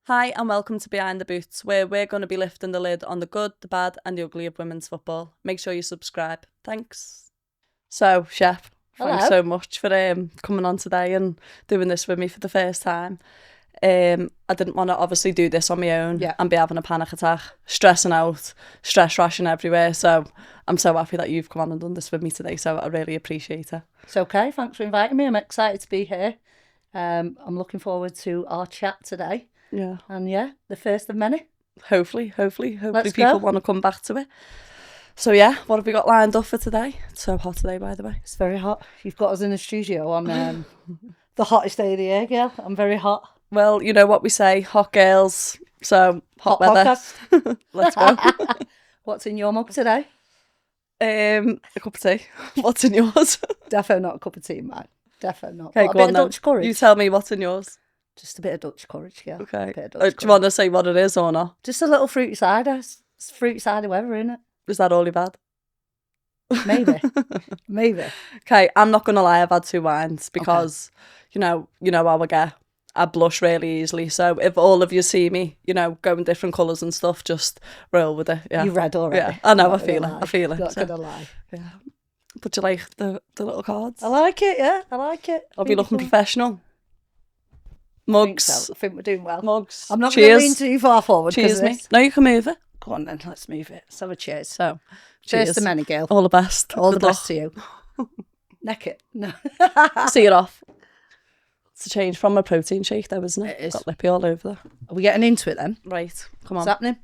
Hi and welcome to Behind the Boots, where we're going to be lifting the lid on the good, the bad and the ugly of women's football. Make sure you subscribe. Thanks. So, Shep, thanks so much for coming on today and doing this with me for the first time. I didn't want to obviously do this on my own and be having a panic attack, stressing out, stress rushing everywhere. So I'm so happy that you've come on and done this with me today. So I really appreciate it. It's okay. Thanks for inviting me. I'm excited to be here. I'm looking forward to our chat today. Yeah. And the first of many. Hopefully people want to come back to it. So what have we got lined up for today? It's so hot today, by the way. It's very hot. You've got us in the studio on the hottest day of the year, girl. I'm very hot. Well, you know what we say, hot girls, so hot weather. Let's go. What's in your mug today? A cup of tea. What's in yours? Defo not a cup of tea, man. Defo not. Okay, a bit of Dutch courage. You tell me what's in yours. Just a bit of Dutch courage, yeah. Okay. Do you want to say what it is or not? Just a little fruity cider. It's fruity cider weather, innit? Is that all you've had? Maybe. Maybe. Okay, I'm not going to lie, I've had 2 wines because, you know how I get. I blush really easily. So if all of you see me, going different colours and stuff, just roll with it. Yeah. You read already. Yeah, I know, I feel it. Not going to lie. Yeah. But you like the little cards? I like it, yeah. I like it. I'll be looking professional. Mugs. I think we're doing well. Mugs. I'm not going to lean too far forward. Cheers, me. No, you can move it. Go on then, let's move it. Let's have a cheers. So, cheers to many, girl. All the best. All the best to you. Neck it. No. See it off. It's a change from a protein shake though, isn't it? It is. Got lippy all over there. Are we getting into it then? Right, come on. What's happening?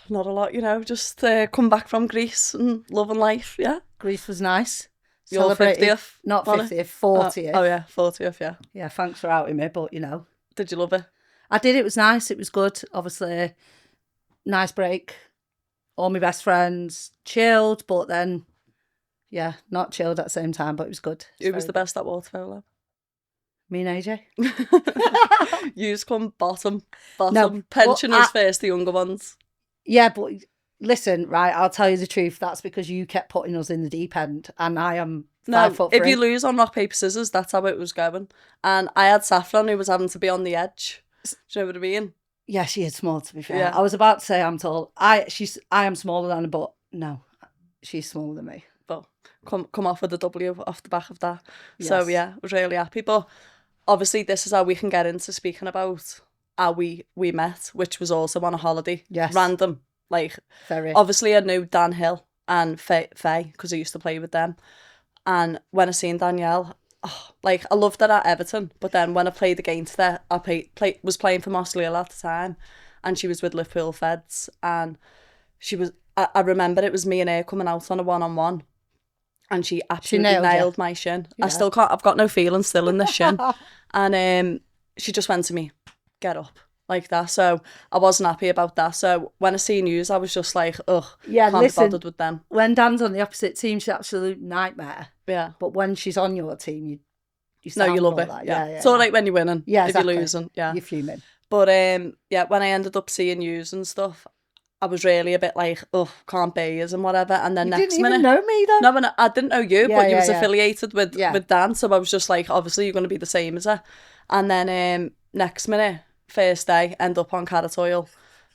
Not a lot, just come back from Greece and loving life, yeah? Greece was nice. Your 50th? Not 50th, 40th. Oh yeah, 40th, yeah. Yeah, thanks for outing me, but Did you love it? I did, it was nice, it was good. Obviously, nice break. All my best friends, chilled, but then, not chilled at the same time, but it was good. Who was the best at water polo? Me and AJ. Yous come bottom. No, pensioners first, the younger ones. Yeah, but listen, right, I'll tell you the truth. That's because you kept putting us in the deep end, and I am 5'3". If you lose on rock, paper, scissors, that's how it was going. And I had Saffron who was having to be on the edge. Do you know what I mean? Yeah, she is small, to be fair. Yeah. I was about to say I'm tall. I am smaller than her, but no, she's smaller than me. But come off with a W off the back of that. Yes. So I was really happy. But obviously this is how we can get into speaking about how we met, which was also on a holiday. Yes. Random. Like, very. Obviously I knew Dan Hill and Faye, because I used to play with them. And when I seen Danielle, I loved her at Everton. But then when I played against her, I was playing for Mossleal at the time. And she was with Liverpool Feds. And she was, I remember it was me and her coming out on a one-on-one. And she absolutely nailed my shin. Yeah. I've got no feeling still in this shin. And she just went to me, get up, like that. So I wasn't happy about that. So when I seen yous, I was just like, ugh, can't be bothered with them. When Dan's on the opposite team, she's an absolute nightmare. Yeah. But when she's on your team, you love it. Like, yeah. It's all right when you're winning. Yeah, exactly. If you're losing, you're fuming. But when I ended up seeing yous and stuff, I was really a bit like, oh, can't be yous and whatever. And then next minute, didn't even know me though. No, I didn't know you, but you was affiliated with Dan, so I was just like, obviously you're going to be the same as her. And then next minute, first day, end up on carrot oil,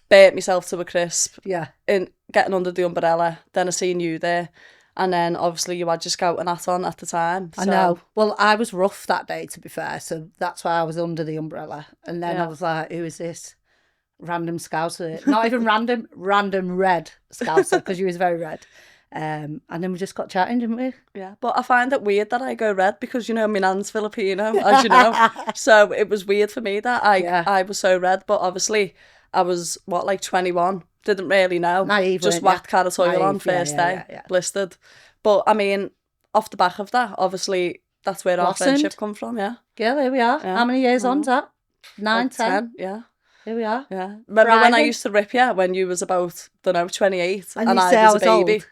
burnt myself to a crisp. Yeah. In getting under the umbrella. Then I seen you there, and then obviously you had your scouting hat on at the time. So. I know. Well, I was rough that day, to be fair, so that's why I was under the umbrella. And then I was like, who is this? Random scouser, not even random red scouser, because you was very red. And then we just got chatting, didn't we? Yeah, but I find it weird that I go red because, my nan's Filipino, as you know. So it was weird for me that I was so red, but obviously I was, 21, didn't really know. Naive, just whacked carrot oil on first day, blistered. But I mean, off the back of that, obviously that's where our friendship come from, yeah. Yeah, here we are. Yeah. How many years on's that? 9, 10? Yeah. Here we are. Yeah. Remember when I used to rip you when you was about, 28 and I was a baby? Old.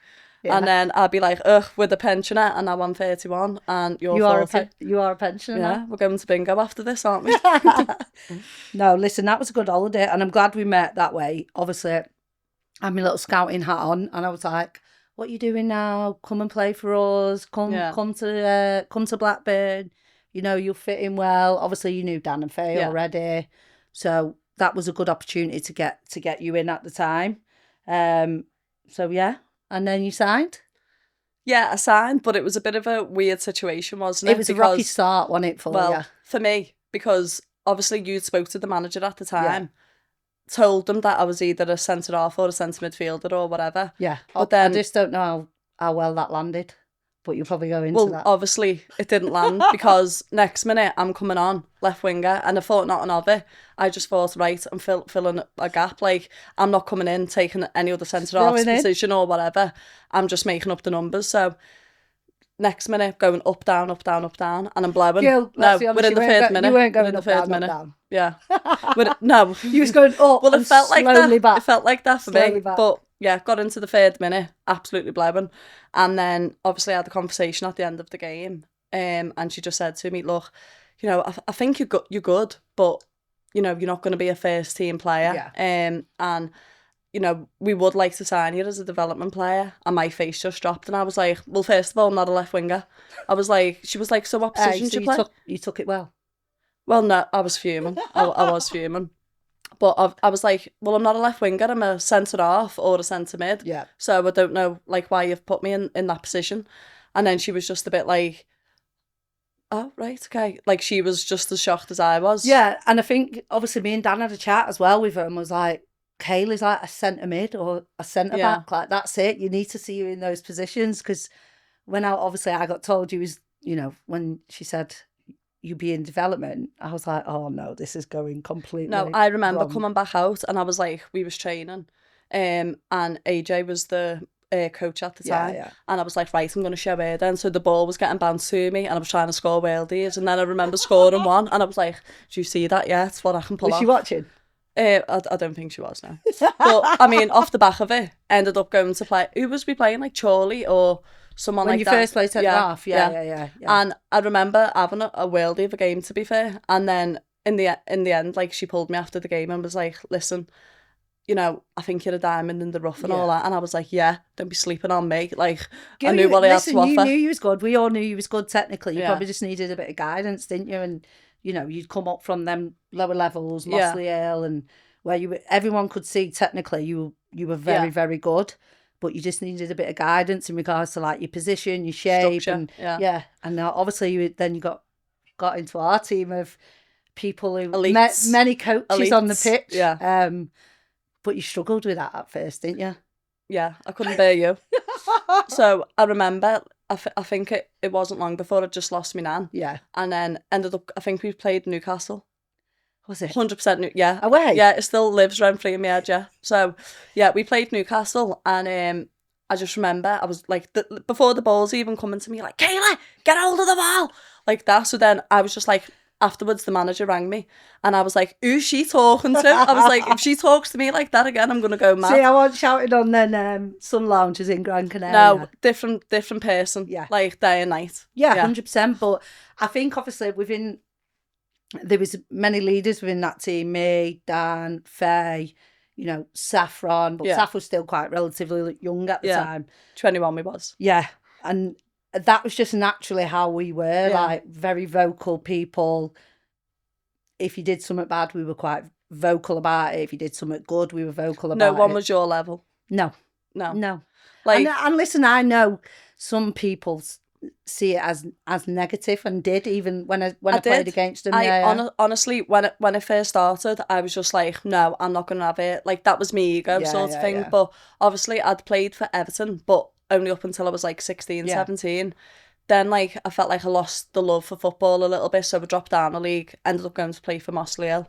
Yeah. And then I'd be like, ugh, with a pensioner, and now I'm 31 and you're 40. You are a pensioner. Yeah, we're going to bingo after this, aren't we? No, listen, that was a good holiday and I'm glad we met that way. Obviously, I had my little scouting hat on and I was like, what are you doing now? Come and play for us. Come to Blackburn. You'll fit in well. Obviously, you knew Dan and Faye already. So that was a good opportunity to get you in at the time. So yeah, and then you signed. Yeah, I signed, but it was a bit of a weird situation, wasn't it? It was a rocky start, wasn't it, for you? For me, because obviously you spoke to the manager at the time, told them that I was either a centre-half or a centre midfielder or whatever. Yeah, but then I just don't know how well that landed, but you'll probably go into that. Well, obviously it didn't land because next minute I'm coming on left winger, and I thought nothing of it. I just thought, right, I'm filling a gap. Like, I'm not coming in taking any other centre-half's position or whatever. I'm just making up the numbers. So next minute, going up, down, up, down, up, down, and I'm blowing. Jill, no, we're in the third minute. You weren't going up, down, up, down. Yeah. No. You was going up. Well, it felt like that. Back. It felt like that for slowly me. Back. But yeah, got into the third minute, absolutely blowing. And then obviously I had a conversation at the end of the game. And she just said to me, look, you know, I think you're good, but you know, you're not going to be a first team player. Yeah. And you know, we would like to sign you as a development player. And my face just dropped, and I was like, well, first of all, I'm not a left winger. I was like, she was like, so what position do you play? You took it well. Well, no, I was fuming. I was fuming. But I was like, well, I'm not a left winger. I'm a centre-half or a centre-mid. Yeah. So I don't know, like, why you've put me in that position. And then she was just a bit like, oh, right, okay. Like, she was just as shocked as I was. Yeah, and I think, obviously, me and Dan had a chat as well with her and was like, Kaylee's like a centre-mid or a centre-back. Like, that's it. You need to see you in those positions. Because when I got told you was, you know, when she said you'd be in development, I was like, oh no, this is going completely No, I remember wrong. coming back out and I was like, we was training, and AJ was the coach at the time, and I was like, right, I'm going to show her then. So the ball was getting bounced to me and I was trying to score worldies, and then I remember scoring one and I was like, do you see that? Yeah, it's what I can pull off. Was she watching? I don't think she was now. But I mean, off the back of it, ended up going to play. Who was we playing? Like Chorley or someone when like that. When you first played centre-half, yeah. And I remember having a worldie of a game, to be fair. And then in the end, like, she pulled me after the game and was like, listen, you know, I think you're a diamond in the rough and all that. And I was like, yeah, don't be sleeping on me. Like, I knew what I had to offer. You knew you was good. We all knew you was good technically. You probably just needed a bit of guidance, didn't you? And, you know, you'd come up from them lower levels, Mossley Hill, and where everyone could see technically you were very, very good. But you just needed a bit of guidance in regards to, like, your position, your shape, structure, and and obviously you got into our team of people who many coaches Elites. on the pitch. But you struggled with that at first, didn't you? Yeah, I couldn't bear you. So I remember, I think it wasn't long before I just lost my nan. Yeah, and then ended up, I think we played Newcastle. Was it 100% yeah, away? Yeah, it still lives rent free in my head. Yeah, so yeah, we played Newcastle, and I just remember I was like, before the ball's even coming to me, like, Kayla, get hold of the ball, like that. So then I was just like, afterwards the manager rang me, and I was like, who's she talking to? I was like, if she talks to me like that again, I'm gonna go mad. See, I wasn't shouting on then some lounges in Gran Canaria. No, different person. Yeah, like day and night. Yeah, 100%. But I think obviously there was many leaders within that team, me, Dan, Faye, you know, Saffron, but Saf was still quite relatively young at the time. 21 we was. Yeah, and that was just naturally how we were, like, very vocal people. If you did something bad, we were quite vocal about it. If you did something good, we were vocal about it. No one was your level. No. Like, and listen, I know some people see it as negative, and did even when I played against them. Honestly, when it first started, I was just like, no, I'm not gonna have it. Like, that was me ego sort of thing. Yeah. But obviously I'd played for Everton, but only up until I was like 16, 17. Then, like, I felt like I lost the love for football a little bit, so I dropped down a league, ended up going to play for Mossley Hill,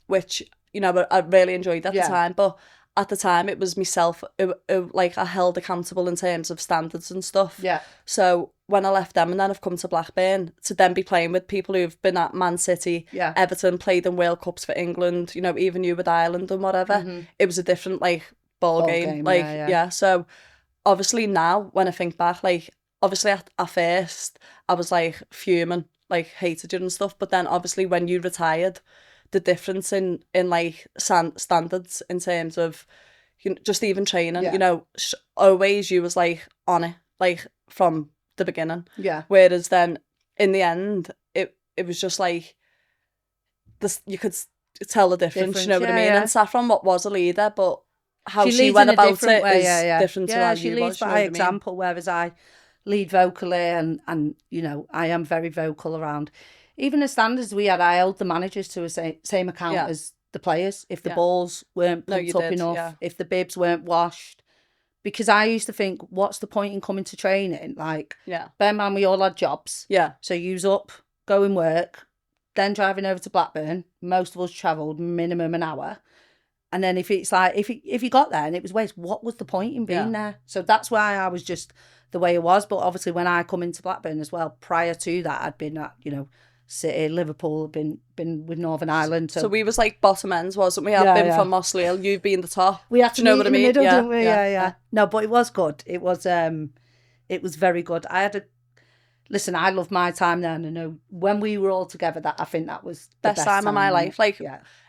which, you know, I really enjoyed at the time. But at the time, it was myself who, like, I held accountable in terms of standards and stuff. Yeah. So when I left them, and then I've come to Blackburn, to then be playing with people who've been at Man City, Everton, played in World Cups for England, you know, even you with Ireland and whatever, it was a different, like, ball game. Like, so obviously now, when I think back, like, obviously at first, I was, like, fuming, like, hated you and stuff, but then obviously when you retired, the difference in like standards in terms of, you know, just even training, you know, always you was like on it, like, from the beginning. Yeah. Whereas then in the end, it was just like this. tell the difference, you know what I mean? Yeah. And Saffron was a leader, but how she leads went in a about different it way, is different to how she you leads was, you know by what I mean? example, whereas I lead vocally and you know, I am very vocal around. Even the standards we had, I held the managers to a same account as the players. If the balls weren't pumped up enough, if the bibs weren't washed. Because I used to think, what's the point in coming to training? Like, bear in mind, we all had jobs. Yeah. So use up, go and work, then driving over to Blackburn. Most of us travelled minimum an hour. And then if it's like, if you got there and it was waste, what was the point in being there? So that's why I was just the way it was. But obviously when I come into Blackburn as well, prior to that, I'd been at, you know, City, Liverpool, been with Northern Ireland. So we was like bottom ends, wasn't we? I've been from Mossley Hill, you've been the top. We had to meet in the middle, didn't we? Yeah. No, but it was good. It was very good. Listen, I loved my time there, and I know when we were all together, that I think that was the best time of my life. Like,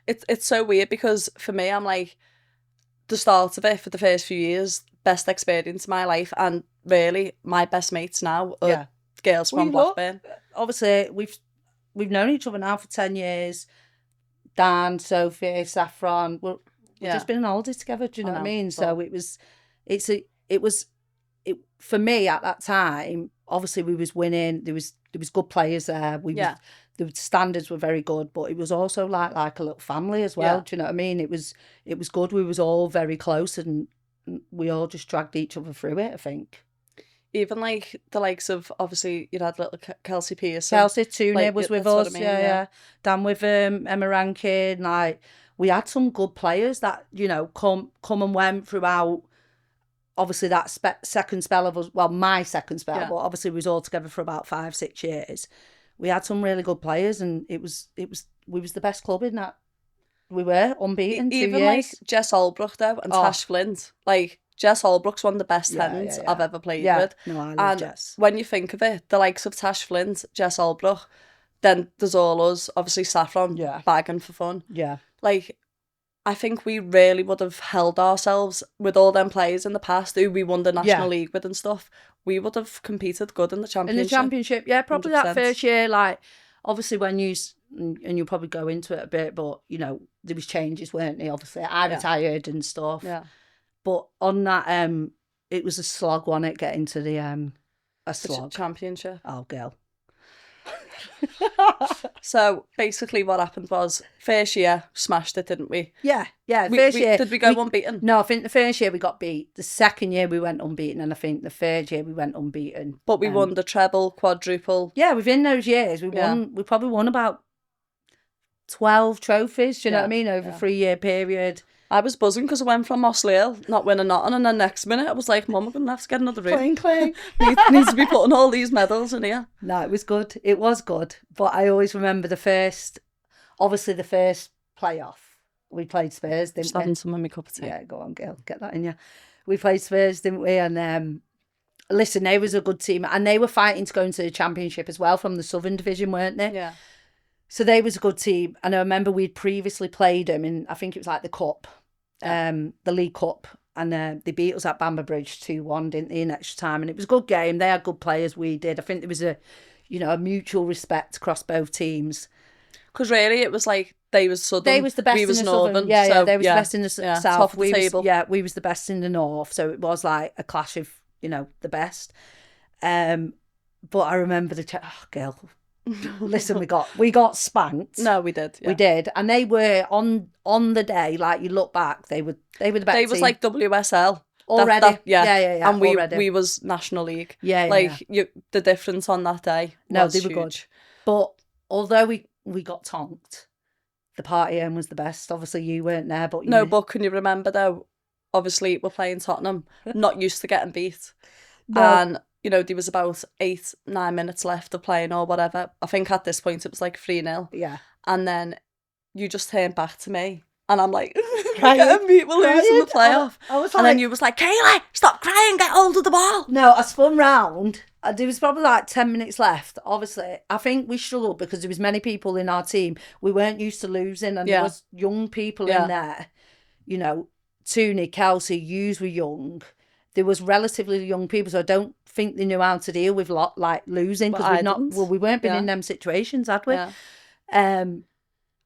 it's so weird because for me, I'm like, the start of it for the first few years, best experience of my life, and really my best mates now are girls from Blackburn. Obviously, we've known each other now for 10 years. Dan, Sophie, Saffron, we've just been on holiday together. Do you know what I mean? But... So it was for me at that time. Obviously, we was winning. There was good players there. The standards were very good, but it was also like a little family as well. Do you know what I mean? It was good. We was all very close, and we all just dragged each other through it, I think. Even like the likes of, obviously, you had little Kelsey Pearson. Kelsey Tooney was with us, Dan with Emma Rankin. Like, we had some good players that, you know, come and went throughout. Obviously, that second spell of us, well, my second spell, but obviously we was all together for about 5-6 years. We had some really good players, and we was the best club in that. We were unbeaten 2 years. Even like Jess Holbrook though, and Tash Flint, like. Jess Holbrook's one of the best tens I've ever played with. No, I love Jess. When you think of it, the likes of Tash Flint, Jess Holbrook, then there's all us, obviously Saffron, bagging for fun. Yeah. Like, I think we really would have held ourselves with all them players in the past who we won the National League with and stuff. We would have competed good in the Championship. In the Championship, probably 100%. That first year, like, obviously when and you'll probably go into it a bit, but, you know, there was changes, weren't there? Obviously, I retired and stuff. Yeah. But on that, it was a slog, wasn't it, getting to the slog. Championship. Oh, girl. So basically what happened was, first year, smashed it, didn't we? Yeah. First year. Did we go unbeaten? No, I think the first year we got beat. The second year we went unbeaten, and I think the third year we went unbeaten. But we won the treble, quadruple. Yeah, within those years, we probably won about 12 trophies, do you know what I mean, over a 3-year period. I was buzzing because I went from Mossley Hill, not winning nothing, and then next minute I was like, Mum, we're going to have to get another room. Clang. Needs to be putting all these medals in here. No, it was good. It was good. But I always remember the first playoff. We played Spurs, didn't we? Just having some of my cup of tea. Yeah, go on, girl. Get that in you. We played Spurs, didn't we? And listen, they was a good team. And they were fighting to go into the Championship as well from the Southern Division, weren't they? Yeah. So they was a good team. And I remember we'd previously played them in, I think it was like the Cup. The League Cup, and they beat us at Bamber Bridge 2-1, didn't they, in extra time? And it was a good game. They had good players, we did. I think there was a mutual respect across both teams. Because really, it was like they was Southern, they was the best we in was the Northern. Southern. Yeah, they was the best in the South. Top of the table. We was the best in the North. So it was like a clash of, you know, the best. But I remember girl. Listen, we got spanked. No, we did. Yeah. We did, and they were on the day. Like, you look back, they were the best. They was team. like WSL already. Yeah. And already. we was National League. Yeah. The difference on that day. No, was they were huge. good. But although we got tonked, the party end was the best. Obviously, you weren't there, but but can you remember though? Obviously, we're playing Tottenham, not used to getting beat, no. And. You know, there was about 8-9 minutes left of playing or whatever. I think at this point it was like 3-0. Yeah. And then you just turned back to me and I'm like, we're getting beat, we're losing the playoff. I was and then you was like, Kayleigh, stop crying, get hold of the ball. No, I spun round. There was probably like 10 minutes left. Obviously, I think we struggled because there was many people in our team. We weren't used to losing, and there was young people in there. You know, Tooney, Kelsey, yous were young. There was relatively young people, so I don't think they knew how to deal with like losing, because we weren't been in them situations, had we? Yeah.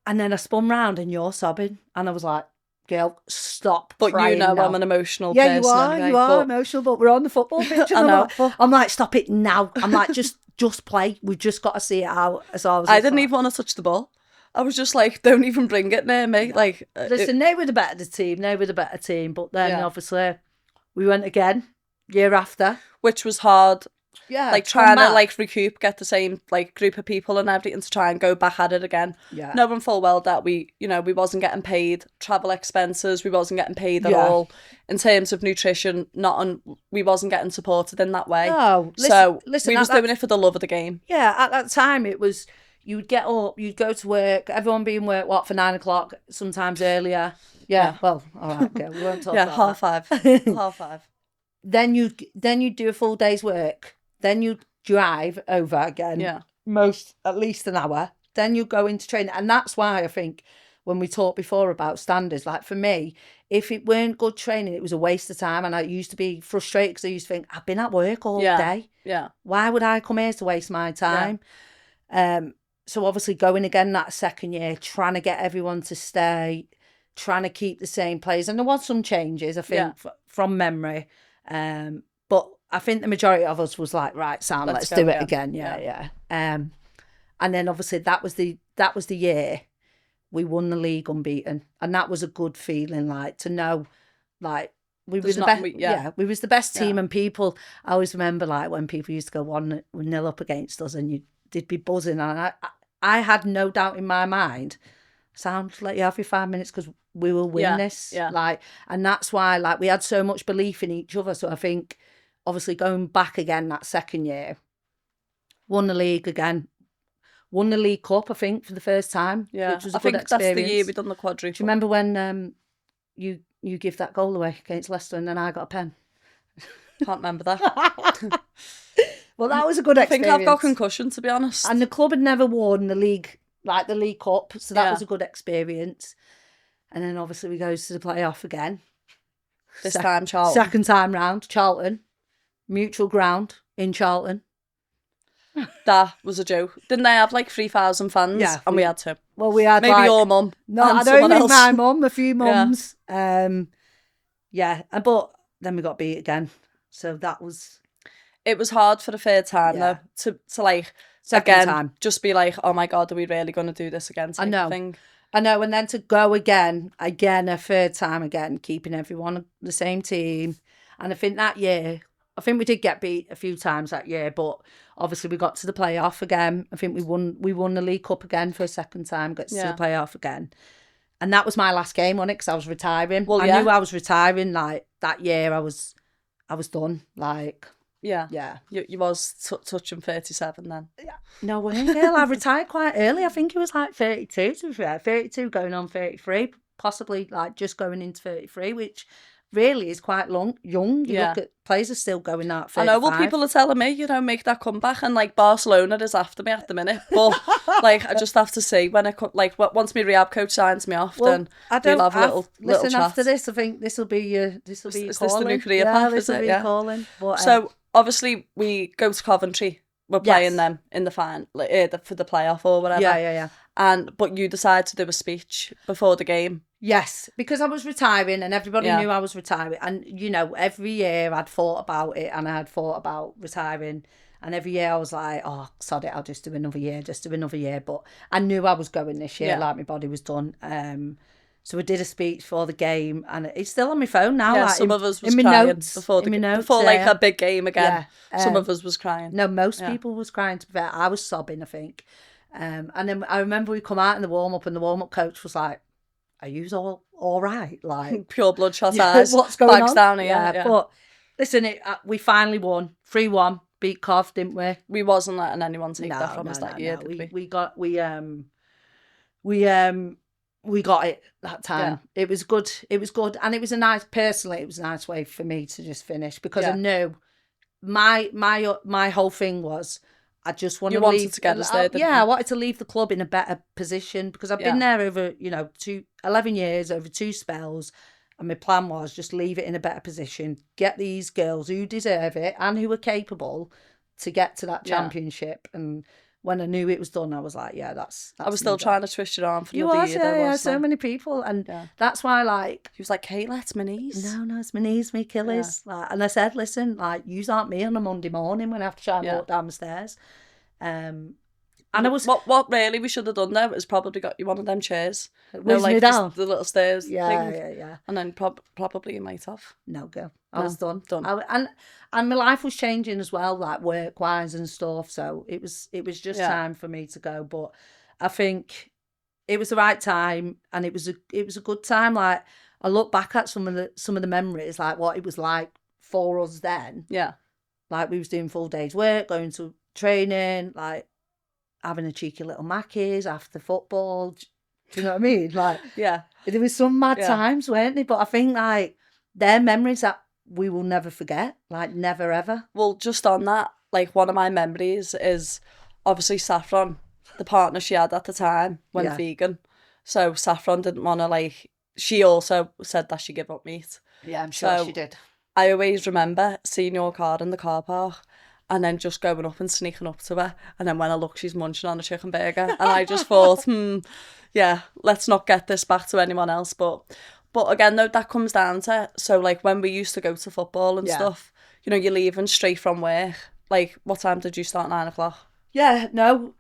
And then I spun round and you're sobbing. And I was like, girl, stop But crying now. I'm an emotional Yeah, person anyway. You are but emotional, but we're on the football pitch. I know. I'm like, stop it now. I'm like, just play. We've just got to see it out. I didn't even want to touch the ball. I was just like, don't even bring it near me. No. Like, listen, they were the better team. But then obviously we went again year after, which was hard. Yeah, like trying to like recoup, get the same like group of people and everything to try and go back at it again. Yeah, knowing full well that we wasn't getting paid travel expenses, we wasn't getting paid at all in terms of nutrition. We wasn't getting supported in that way. No, listen, we was doing it for the love of the game. Yeah, at that time it was. You'd get up, you'd go to work. Everyone be in work for 9 o'clock, sometimes earlier. Yeah. Well, all right, okay, we won't talk about that. 5:30. 5:30. Then you'd do a full day's work. Then you'd drive over again. Yeah. At least an hour. Then you go into training. And that's why I think when we talked before about standards, like for me, if it weren't good training, it was a waste of time. And I used to be frustrated because I used to think, I've been at work all day. Yeah. Why would I come here to waste my time? Yeah. So obviously going again that second year, trying to get everyone to stay, trying to keep the same players. And there was some changes, I think, from memory. But I think the majority of us was like, right, Sam, let's do it again. Yeah. And then obviously that was the year we won the league unbeaten. And that was a good feeling, like, to know, like, we was the best team. And people, I always remember, like, when people used to go 1-0 up against us and they'd be buzzing. And I had no doubt in my mind, Sound let you have your 5 minutes because we will win this. Yeah. Like, and that's why, like, we had so much belief in each other. So I think, obviously, going back again that second year, won the league again, won the League Cup, I think, for the first time. Yeah, which was a I good think experience. that's the year we done the quadruple. Do you remember when you give that goal away against Leicester and then I got a pen? Can't remember that. Well, that was a good experience. I think I've got concussion, to be honest. And the club had never won the league, like the League Cup, so that was a good experience. And then obviously we go to the playoff again. This time Charlton. Second time round, Charlton. Mutual ground in Charlton. That was a joke. Didn't they have like 3,000 fans? Yeah. And we had two. Well, we had maybe your mum. No, I don't think my mum, a few mums. Yeah. But then we got beat again. So that was... It was hard for the third time though, to like, second time. Just be like, oh my God, are we really going to do this again? I know. And then to go again, a third time again, keeping everyone on the same team. And I think that year, we did get beat a few times that year, but obviously we got to the playoff again. I think we won the League Cup again for a second time, got to the playoff again. And that was my last game on it because I was retiring. Well, I knew I was retiring, like, that year I was done, like... Yeah. You was touching 37 then. Yeah. No way, girl. I retired quite early. I think it was like 32, to be fair. 32 going on 33, possibly like just going into 33, which really is quite young. You look at players are still going out 35. I know, well, people are telling me, make that comeback, and like Barcelona is after me at the minute. But like, I just have to see when once my rehab coach signs me off, then we'll have a little chat. After this, I think this will be your calling. Is this the new career path? This will be your calling. But, so obviously we go to Coventry. We're playing them in the final for the playoff or whatever. Yeah. But you decide to do a speech before the game. Yes, because I was retiring and everybody knew I was retiring. And, every year I'd thought about it and I had thought about retiring. And every year I was like, oh, sod it, I'll just do another year. But I knew I was going this year, like my body was done. So I did a speech for the game and it's still on my phone now. Yeah, like some of us was crying before like a big game again. Yeah. Some of us was crying. No, most people was crying, to be fair. I was sobbing, I think. And then I remember we come out in the warm-up and the warm-up coach was like, are you all right? Like pure bloodshot eyes. What's going on? Down here. Yeah. But listen, we finally won 3-1, beat Cov, didn't we? We wasn't letting anyone take that from us that year, did we? We got it that time. Yeah. It was good, and it was a nice way for me to just finish because I knew my whole thing was I just wanted to leave. To get us there, I wanted to leave the club in a better position because I've been there over 11 years, over 2 spells, and my plan was just leave it in a better position, get these girls who deserve it and who are capable to get to that championship, and when I knew it was done, I was like, yeah, that's I was still me trying to twist your arm for You another was, year. yeah, so many people. And that's why, like... He was like, Kayla, it's my knees. No, it's my knees, my Achilles. Like, and I said, listen, like, yous aren't me on a Monday morning when I have to try and walk down the stairs. And I was... What really we should have done there is probably got you one of them chairs. Whiz me down. The little stairs yeah, thing. Yeah. And then probably you might have. No, girl. I was done. Done. And my life was changing as well, like work-wise and stuff. So it was just time for me to go. But I think it was the right time, and it was a good time. Like, I look back at some of the memories, like what it was like for us then. Yeah. Like, we was doing full days work, going to training, like having a cheeky little Mackies after football. Do you know what I mean? Like, yeah. There was some mad times, weren't there? But I think, like, they're memories that we will never forget. Like, never, ever. Well, just on that, like, one of my memories is obviously Saffron, the partner she had at the time, went vegan. So Saffron didn't want to, like... She also said that she gave up meat. Yeah, I'm sure she did. I always remember seeing your car in the car park and then just going up and sneaking up to her. And then when I look, she's munching on a chicken burger. And I just thought, yeah, let's not get this back to anyone else. But again, though, that comes down to... So, like, when we used to go to football and stuff, you know, you're leaving straight from work. Like, what time did you start? 9 o'clock? Yeah, no...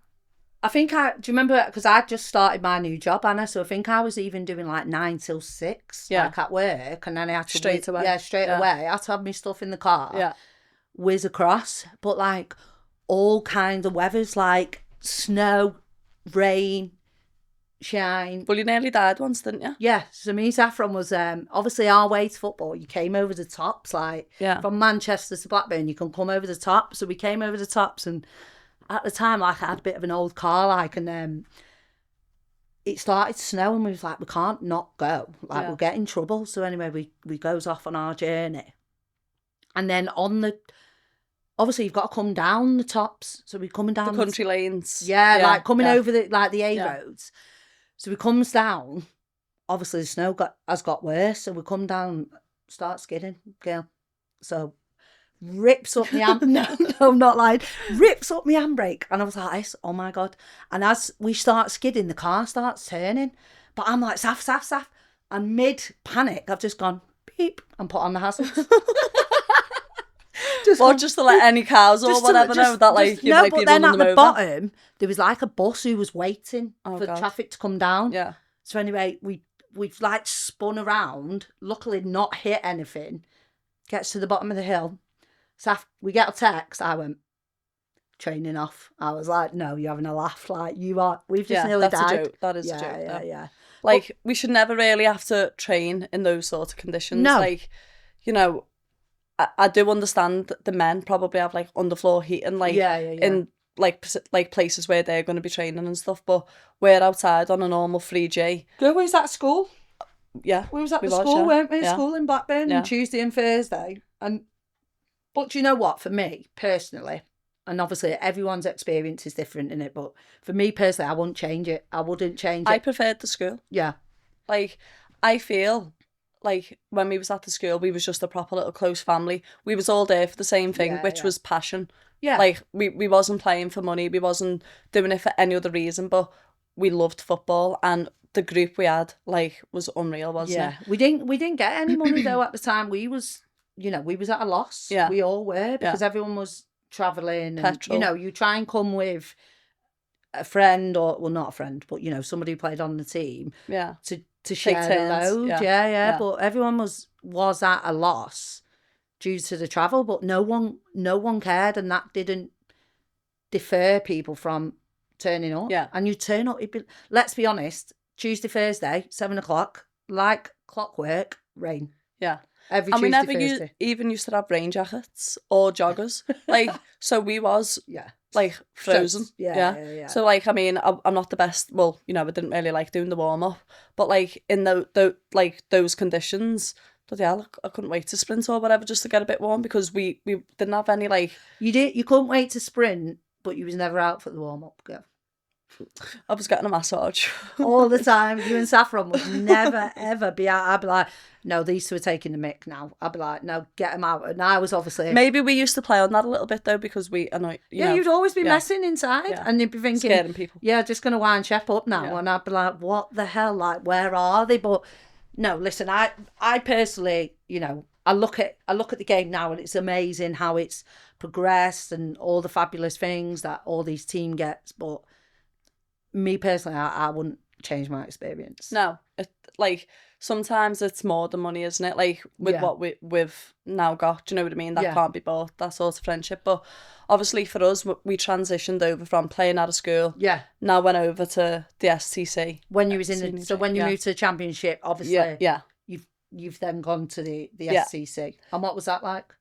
I think do you remember, because I just started my new job, Anna, so I think I was even doing like 9 till 6, like at work, and then I had to... Straight away. Yeah, straight away. I had to have my stuff in the car, whiz across, but like all kinds of weathers, like snow, rain, shine. Well, you nearly died once, didn't you? Yeah, so me and Saffron was, obviously our way to football, you came over the tops, like from Manchester to Blackburn, you can come over the top, so we came over the tops, and at the time, like, I had a bit of an old car, like, and it started to snow, and we was like, we can't not go. Like, we'll get in trouble. So anyway, we goes off on our journey. And then obviously, you've got to come down the tops. So we're coming down... The country lanes. Yeah, like, coming over the A roads. So we comes down. Obviously, the snow has got worse. So we come down, start skidding, girl. So... rips up my no, I'm not lying. Rips up my handbrake, and I was like, "Oh my god!" And as we start skidding, the car starts turning. But I'm like, "Saff," and mid panic, I've just gone beep and put on the hazards. just to let any cows or whatever know that, like, you might be running them over. No, but then at the bottom, there was like a bus who was waiting for traffic to come down. Yeah. So anyway, we've like spun around. Luckily, not hit anything. Gets to the bottom of the hill. So we get a text, I went, training off. I was like, no, you're having a laugh. Like, we've just nearly died. That's a joke. That is a joke. Yeah. Like, we should never really have to train in those sort of conditions. No. Like, you know, I do understand that the men probably have, like, underfloor heating, like, in, like places where they're going to be training and stuff, but we're outside on a normal 3G. Girl, we was at school. Yeah. We was at the school, weren't we? School in Blackburn on Tuesday and Thursday. But do you know what? For me, personally, and obviously everyone's experience is different in it, but for me personally, I wouldn't change it. I preferred the school. Yeah. Like, I feel like when we was at the school, we was just a proper little close family. We was all there for the same thing, which was passion. Yeah. Like, we wasn't playing for money. We wasn't doing it for any other reason, but we loved football, and the group we had, like, was unreal, wasn't it? We didn't get any money though at the time. We was at a loss. Yeah. We all were, because everyone was travelling. Petrol. And, you try and come with a friend, or, well, not a friend, but, somebody who played on the team. Yeah. To share the load. Yeah. But everyone was at a loss due to the travel, but no one cared, and that didn't deter people from turning up. Yeah. And you turn up, let's be honest, Tuesday, Thursday, 7 o'clock, like clockwork, rain. Yeah. Every and Tuesday, we never even used to have rain jackets or joggers. Like, so we was like frozen. Yeah. So, like, I mean, I'm not the best. Well, I didn't really like doing the warm up, but like in like those conditions, bloody hell, I couldn't wait to sprint or whatever just to get a bit warm, because we didn't have any, like... You couldn't wait to sprint, but you was never out for the warm up, girl. I was getting a massage. All the time. You and Saffron would never, ever be out. I'd be like, no, these two are taking the mick now. I'd be like, no, get them out. And I was obviously... Maybe we used to play on that a little bit, though, because we annoy... you'd always be messing inside. Yeah. And you'd be thinking... Scaring people. Yeah, just going to wind Shep up now. Yeah. And I'd be like, what the hell? Like, where are they? But no, listen, I personally, you know, I look at the game now and it's amazing how it's progressed and all the fabulous things that all these team gets. But me personally, I wouldn't change my experience. No, like sometimes it's more than money, isn't it? Like with what we've now got, do you know what I mean? That can't be bought, that sort of friendship. But obviously for us, we transitioned over from playing out of school. Yeah. Now went over to the STC. When you was in the, so when you moved to the championship, obviously. Yeah. You've then gone to the STC. And what was that like?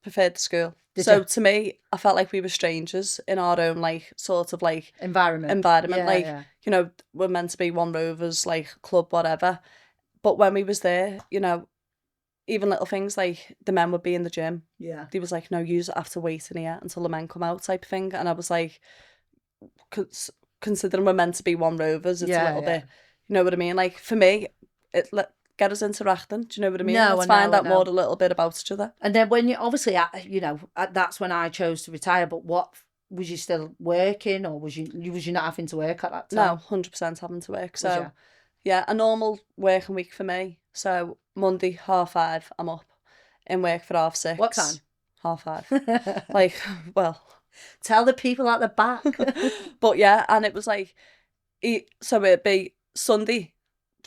Preferred the school. So to me, I felt like we were strangers in our own like sort of like environment. You know, we're meant to be One Rovers, like club, whatever. But when we was there, you know, even little things like the men would be in the gym. Yeah. They was like, no, you have to wait in here until the men come out type of thing. And I was like, considering we're meant to be One Rovers, it's a little bit, you know what I mean? Like for me, get us interacting. Do you know what I mean? Let's find out more a little bit about each other. And then when you obviously, you know, that's when I chose to retire. But what was you still working, or was you not having to work at that time? No, 100% having to work. So yeah, a normal working week for me. So Monday 5:30, I'm up in work for 6:30. What time? 5:30. Like, well, tell the people at the back. But yeah, and it was like, so it'd be Sunday.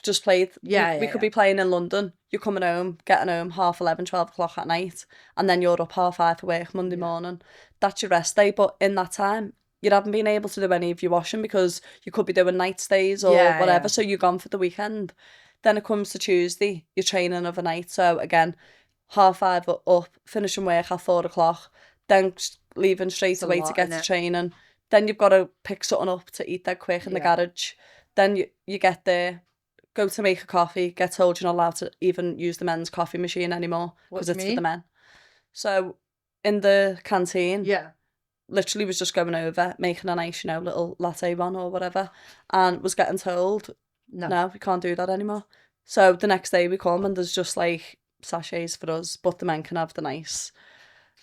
Just played. We could be playing in London. You're coming home, getting home 11:30, 12 o'clock at night, and then you're up 5:30 for work Monday morning. That's your rest day. But in that time, you haven't been able to do any of your washing because you could be doing night stays or whatever. So you're gone for the weekend. Then it comes to Tuesday, you're training overnight. So again, 5:30 up, finishing work at 4 o'clock, then leaving straight away to get to training. Then you've got to pick something up to eat that quick in the garage. Then you get there. Go to make a coffee, get told you're not allowed to even use the men's coffee machine anymore because it's for the men. So in the canteen, literally was just going over, making a nice, you know, little latte one or whatever, and was getting told, no, we can't do that anymore. So the next day we come and there's just like sachets for us, but the men can have the nice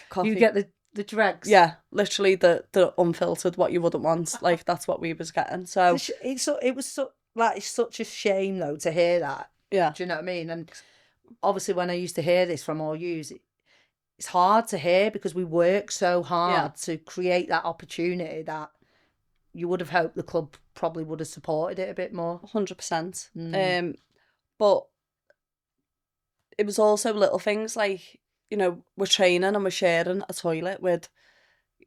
coffee. You get the dregs? Yeah, literally the unfiltered, what you wouldn't want. Like that's what we was getting. So it was so... Like, it's such a shame, though, to hear that. Yeah. Do you know what I mean? And obviously, when I used to hear this from all yous, it's hard to hear because we work so hard to create that opportunity that you would have hoped the club probably would have supported it a bit more. 100%. But it was also little things like, you know, we're training and we're sharing a toilet with,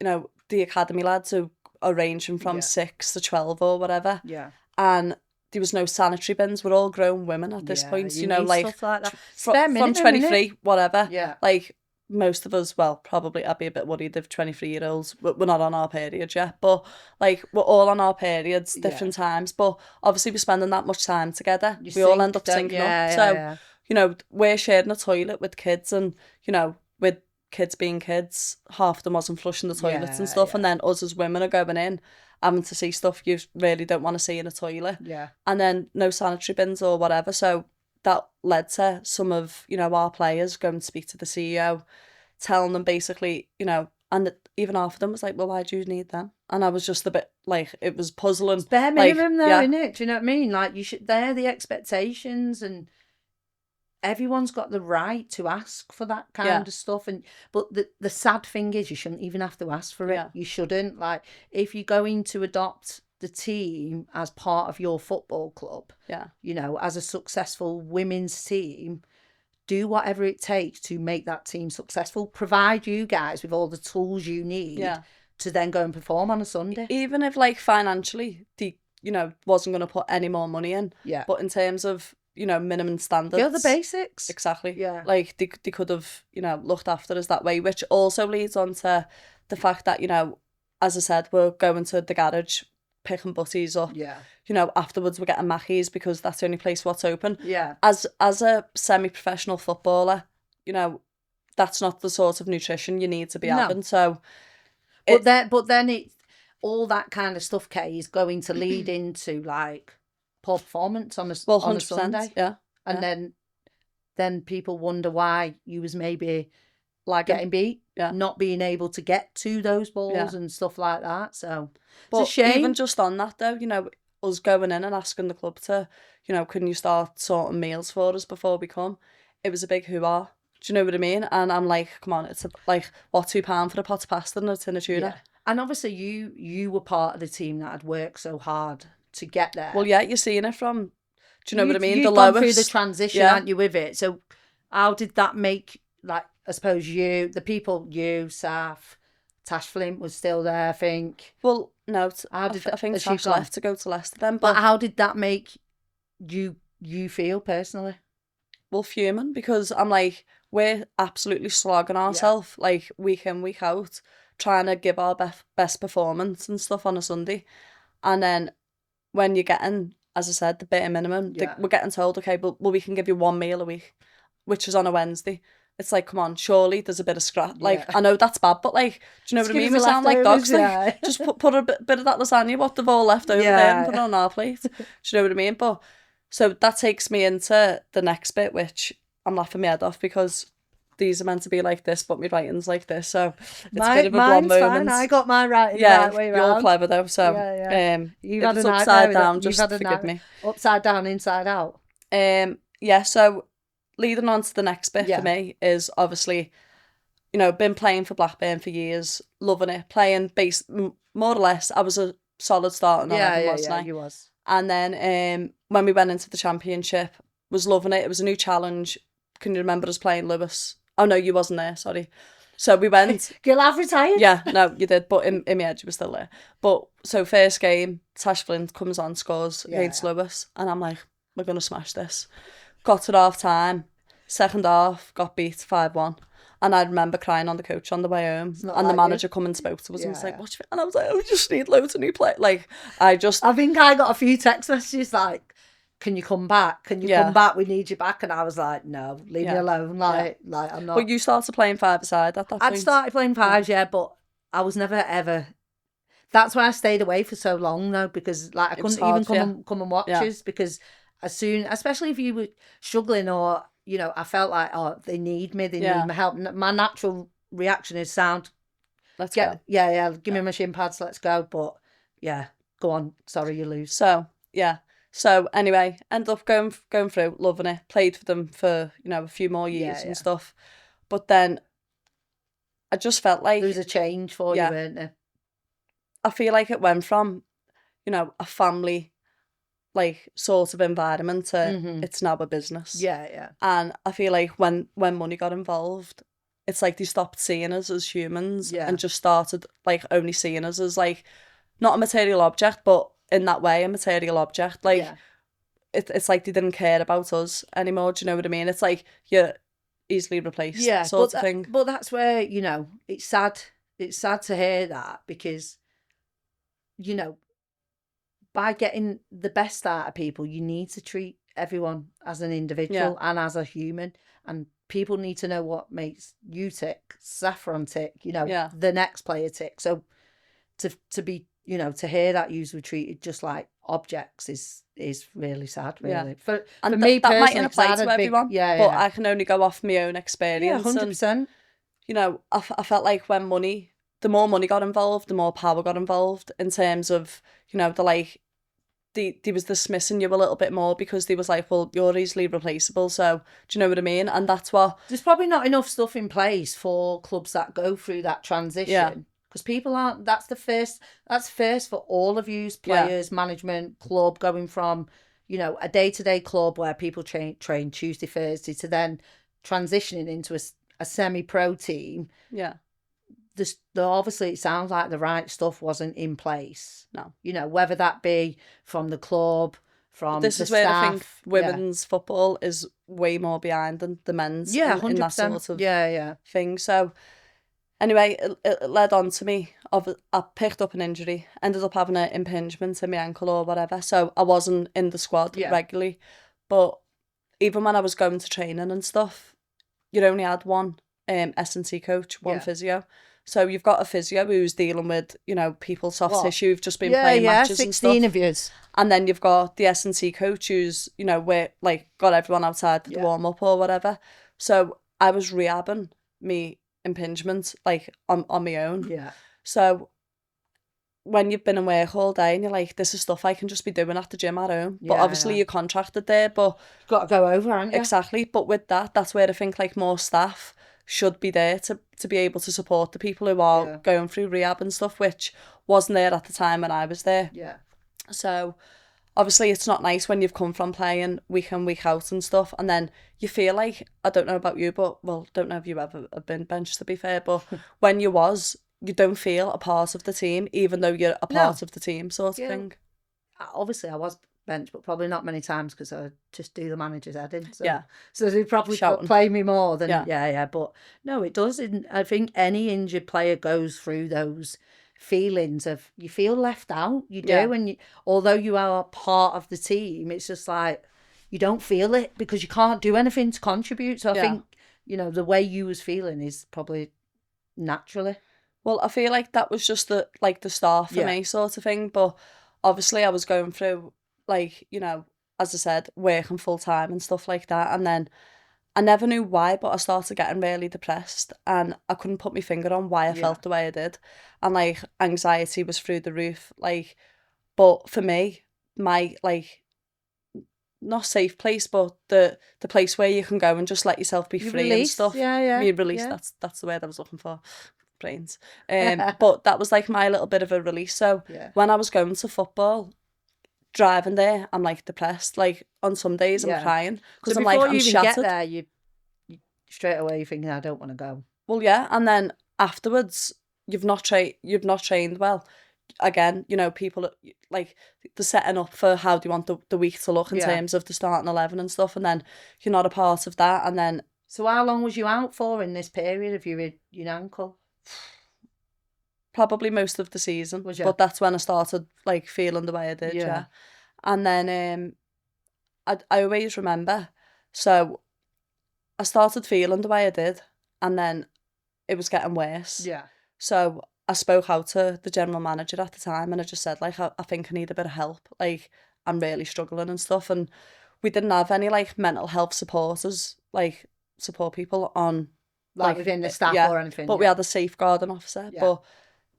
you know, the academy lads who are ranging from 6 to 12 or whatever. Yeah. And there was no sanitary bins. We're all grown women at this point, you know, like that. From 23, whatever. Yeah. Like most of us, well, probably I'd be a bit worried if 23-year-olds, we're not on our period yet, but like we're all on our periods, different times. But obviously we're spending that much time together. We all end up syncing up. So, you know, we're sharing a toilet with kids and, you know, with kids being kids, half of them wasn't flushing the toilets and stuff. And then us as women are going in, having to see stuff you really don't want to see in a toilet. Yeah. And then no sanitary bins or whatever. So that led to some of, you know, our players going to speak to the CEO, telling them basically, you know, and even half of them was like, well, why do you need them? And I was just a bit like, it was puzzling. It's bare minimum though, isn't it? Do you know what I mean? Like they're the expectations, and everyone's got the right to ask for that kind of stuff. But the sad thing is you shouldn't even have to ask for it. You shouldn't. Like, if you're going to adopt the team as part of your football club, you know, as a successful women's team, do whatever it takes to make that team successful. Provide you guys with all the tools you need to then go and perform on a Sunday. Even if, like, financially, they, you know, wasn't going to put any more money in. Yeah. But in terms of, you know, minimum standards. Yeah, the basics. Exactly. Yeah. Like, they could have, you know, looked after us that way, which also leads on to the fact that, you know, as I said, we're going to the garage, picking butties up. Yeah. You know, afterwards we're getting Mackies because that's the only place what's open. Yeah. As a semi-professional footballer, you know, that's not the sort of nutrition you need to be having. So... But then it... all that kind of stuff, Kay, is going to lead into like poor performance on a Well, on a 100%, Sunday, yeah. and then people wonder why you was maybe Lagging. getting beat, Yeah. not being able to get to those balls Yeah. and stuff like that. So But it's a shame. even just on that though, you know, us going in and asking the club to, you know, can you start sorting meals for us before we come? It was a big hoo-ah. Do you know what I mean? And I'm like, come on, it's like, what, £2 for a pot of pasta and a tin of tuna? Yeah. And obviously you were part of the team that had worked so hard to get there. Well, yeah, you're seeing it from, do you know what I mean? You've The gone lowest. through the transition, Yeah. aren't you, with it? So how did that make, like, I suppose the people, Saf, Tash Flint was still there, I think. Well, no, How I did think has she Tash gone? left to go to Leicester then. But how did that make you feel personally? Well, fuming, because I'm like, we're absolutely slogging ourselves, like, week in, week out, trying to give our best performance and stuff on a Sunday. And then when you're getting, as I said, the bare minimum, we're getting told, okay, well, we can give you one meal a week, which is on a Wednesday. It's like, come on, surely there's a bit of scrap. Like, I know that's bad, but like, do you know what I mean? We sound like dogs. Like, just put a bit of that lasagna, what they've all left over there, and put it on our plate. Do you know what I mean? But so that takes me into the next bit, which I'm laughing my head off because these are meant to be like this, but my writing's like this. So it's a bit of a blonde moment. Fine. I got my writing the right way around. You're clever though. So you've if had it's a upside down, just forgive me. Upside down, inside out. Yeah. So leading on to the next bit for me is obviously, you know, been playing for Blackburn for years, loving it, playing more or less. I was a solid starting 11, wasn't I? You was. And then when we went into the championship, was loving it. It was a new challenge. Can you remember us playing Lewis? Oh no, you wasn't there, sorry. So we went. Gil retired? Yeah, no, you did, but in my head you were still there. But so first game, Tash Flint comes on, scores against Lewis, and I'm like, we're gonna smash this. Got to half time, second half, got beat 5-1. And I remember crying on the coach on the way home, and like the manager come and spoke to us and was like, "What?" And I was like, "Oh, we just need loads of new play." Like, I think I got a few text messages like, "Can you come back? Can you come back? We need you back." And I was like, "No, leave me alone." Like I'm not. But you started playing five-a-side at that point. I'd started playing fives, but I was never ever. That's why I stayed away for so long though, because like I couldn't even come and watch us because as soon, especially if you were struggling or. You know, I felt like, oh, they need me, they need my help. My natural reaction is sound. Let's go. Yeah, give me my shin pads, let's go. But yeah, go on. Sorry, you lose. So, yeah. So anyway, ended up going through, loving it. Played for them for, you know, a few more years and stuff. But then I just felt like... There was a change for you, weren't there? I feel like it went from, you know, a family... like sort of environment to it's now a business. And I feel like when money got involved, it's like they stopped seeing us as humans and just started like only seeing us as like not a material object, but in that way a material object. Like it's like they didn't care about us anymore. Do you know what I mean? It's like you're easily replaced sort of thing. But that's where, you know, it's sad to hear that because, you know, by getting the best out of people, you need to treat everyone as an individual and as a human. And people need to know what makes you tick, Saffron tick, you know, the next player tick. So to be, you know, to hear that you were treated just like objects is really sad, really. For me personally, that might not apply to everyone, but I can only go off my own experience. 100%. And, you know, I felt like when the more money got involved, the more power got involved in terms of, you know, they was dismissing you a little bit more because they was like, well, you're easily replaceable. So do you know what I mean? And that's what... There's probably not enough stuff in place for clubs that go through that transition. Because people aren't... That's first for all of you, players, management, club, going from, you know, a day-to-day club where people train Tuesday, Thursday to then transitioning into a semi-pro team. Obviously it sounds like the right stuff wasn't in place. No. You know, whether that be from the club, from this the is staff. where I think women's football is way more behind than the men's in that sort of thing. So anyway, it led on to me. I picked up an injury, ended up having an impingement in my ankle or whatever. So I wasn't in the squad regularly. But even when I was going to training and stuff, you only had one S&C coach, one physio. So you've got a physio who's dealing with, you know, people's soft tissue who've just been Yeah, playing yeah, matches and 16 stuff. of yous. And then you've got the S&C coach who's, you know, like got everyone outside the warm up or whatever. So I was rehabbing me impingement like on my own. Yeah. So when you've been in work all day and you're like, this is stuff I can just be doing at the gym at home. But Yeah, obviously you're contracted there, but got to go over, haven't you? exactly. But with that, that's where I think like more staff should be there to be able to support the people who are going through rehab and stuff, which wasn't there at the time when I was there. Yeah. So obviously it's not nice when you've come from playing week in, week out and stuff, and then you feel like, I don't know about you, but, well, don't know if you ever have been benched to be fair, but when you don't feel a part of the team, even though you're a part of the team sort of thing. Obviously I was benched, but probably not many times because I just do the manager's head in. So, Yeah. So they probably play me more than, but no, it does. I think any injured player goes through those feelings of, you feel left out, you do, and although you are part of the team, it's just like you don't feel it because you can't do anything to contribute. So I think, you know, the way you was feeling is probably naturally. Well, I feel like that was just the start for me sort of thing, but obviously I was going through, like, you know, as I said, working full time and stuff like that, and then I never knew why, but I started getting really depressed and I couldn't put my finger on why I felt the way I did. And like anxiety was through the roof. Like, but for me, my like not safe place, but the place where you can go and just let yourself be free and stuff. Me release, that's the word I was looking for. Brains. But that was like my little bit of a release. So when I was going to football, driving there, I'm like depressed. Like on some days I'm crying because I'm like, I'm shattered. Get there, you straight away you're thinking, I don't want to go. Well, yeah, and then afterwards you've not trained well. Again, you know, people like they're setting up for how do you want the week to look in terms of the starting 11 and stuff, and then you're not a part of that. And then, so how long was you out for in this period of your ankle? Probably most of the season, but that's when I started like feeling the way I did. Yeah. And then I always remember, so I started feeling the way I did, and then it was getting worse. Yeah. So I spoke out to the general manager at the time, and I just said, like, I think I need a bit of help. Like, I'm really struggling and stuff. And we didn't have any like mental health supporters, like support people on like within the staff or anything. But we had a safeguarding officer. Yeah. But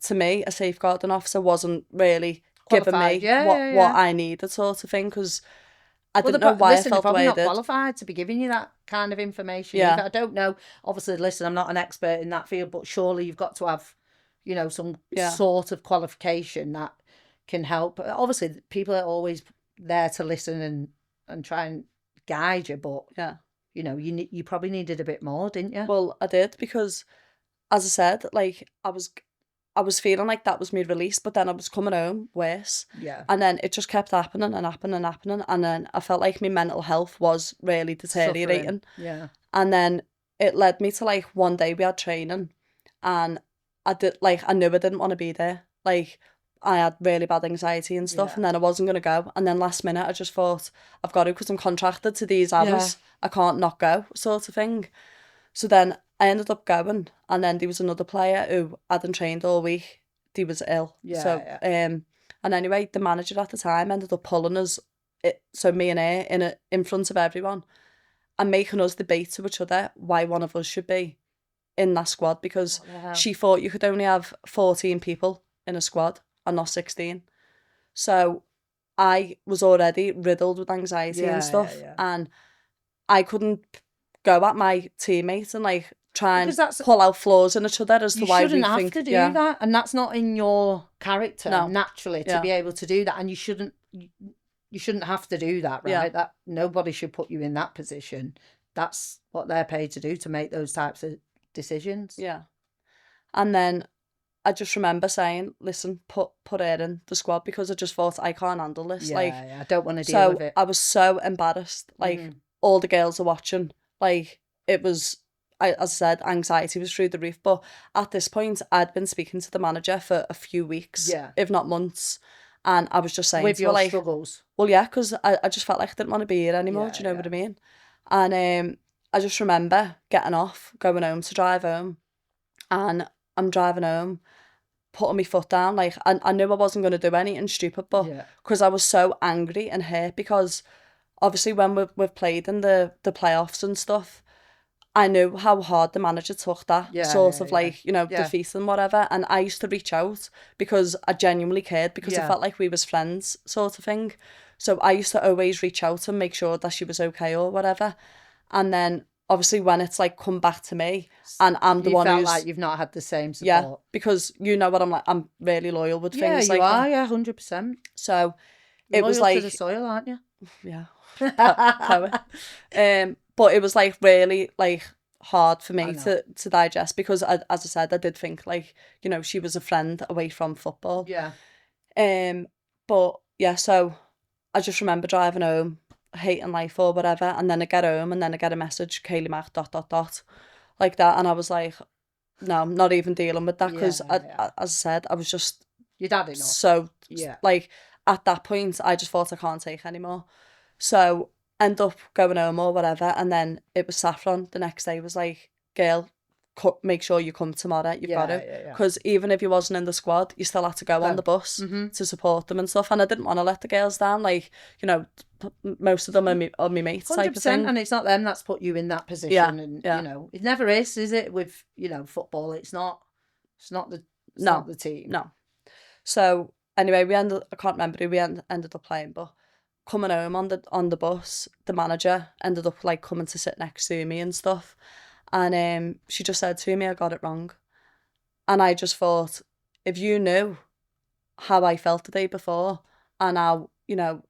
to me, a safeguarding officer wasn't really qualified. Giving me what I needed, sort of thing, because I didn't know why I felt the way I did. They're not qualified to be giving you that kind of information. Yeah. I don't know. Obviously, listen, I'm not an expert in that field, but surely you've got to have, you know, some sort of qualification that can help. Obviously, people are always there to listen and try and guide you, but you know, you probably needed a bit more, didn't you? Well, I did, because, as I said, like I was feeling like that was my release, but then I was coming home worse. Yeah. And then it just kept happening and happening and happening. And then I felt like my mental health was really deteriorating. Yeah. And then it led me to like one day we had training, and I knew I didn't want to be there. Like, I had really bad anxiety and stuff, and then I wasn't going to go. And then last minute I just thought, I've got to, because I'm contracted to these hours. I can't not go, sort of thing. So then I ended up going, and then there was another player who hadn't trained all week. He was ill. And anyway, the manager at the time ended up pulling us, so me and her, in front of everyone, and making us debate to each other why one of us should be in that squad, because she thought you could only have 14 people in a squad and not 16. So I was already riddled with anxiety and stuff, and I couldn't go at my teammates and like try and pull out flaws in each other as to why we think. You shouldn't have to do that, and that's not in your character naturally to be able to do that, and you shouldn't have to do that, right? That nobody should put you in that position. That's what they're paid to do, to make those types of decisions. Yeah. And then I just remember saying, listen, put her in the squad, because I just thought, I can't handle this. I don't want to deal with it. I was so embarrassed. Like, all the girls are watching. Like, it was, as I said, anxiety was through the roof. But at this point, I'd been speaking to the manager for a few weeks, if not months. And I was just saying with to your her, like, struggles. Well, yeah, because I just felt like I didn't want to be here anymore. Do you know what I mean? And I just remember getting off, going home to drive home. And I'm driving home, putting my foot down. Like, I knew I wasn't going to do anything stupid, but because I was so angry and hurt, because obviously when we've played in the playoffs and stuff, I knew how hard the manager took that like, you know, defeat and whatever. And I used to reach out because I genuinely cared, because it felt like we was friends sort of thing. So I used to always reach out and make sure that she was okay or whatever. And then obviously when it's like come back to me and I'm the one who's... You felt like you've not had the same support. Yeah, because you know what I'm like, I'm really loyal with things like that. Yeah, you are, 100%. So it was like... Loyal to the soil, aren't you? Yeah. But it was like really like hard for me to digest, because as I said, I did think like, you know, she was a friend away from football. Yeah. But yeah, so I just remember driving home, hating life or whatever, and then I get home and then I get a message, Kaylee Mac ... like that, and I was like, no, I'm not even dealing with that, because as I said, I was just... You'd had enough. So like at that point I just thought I can't take anymore. So end up going home or whatever, and then it was Saffron the next day was like, girl, make sure you come tomorrow, you've got to, because even if you wasn't in the squad, you still had to go on the bus to support them and stuff, and I didn't want to let the girls down, like, you know, most of them are my mates 100%, type of thing. and it's not them that's put you in that position, and you know, it never is it, with, you know, football, it's not the team. No. So anyway, I can't remember who we ended up playing, but coming home on the bus, the manager ended up like coming to sit next to me and stuff, and she just said to me, I got it wrong. And I just thought, if you knew how I felt the day before, and how, you know,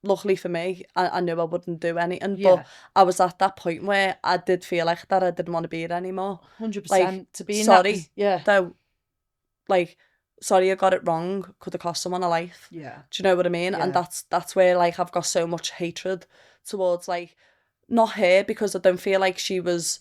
luckily for me, I knew I wouldn't do anything, but I was at that point where I did feel like that I didn't want to be it anymore. 100%. Like, to be in sorry, that, though, like, sorry, I got it wrong, could have cost someone a life. Yeah. Do you know what I mean? And that's where like I've got so much hatred towards, like, not her, because I don't feel like she was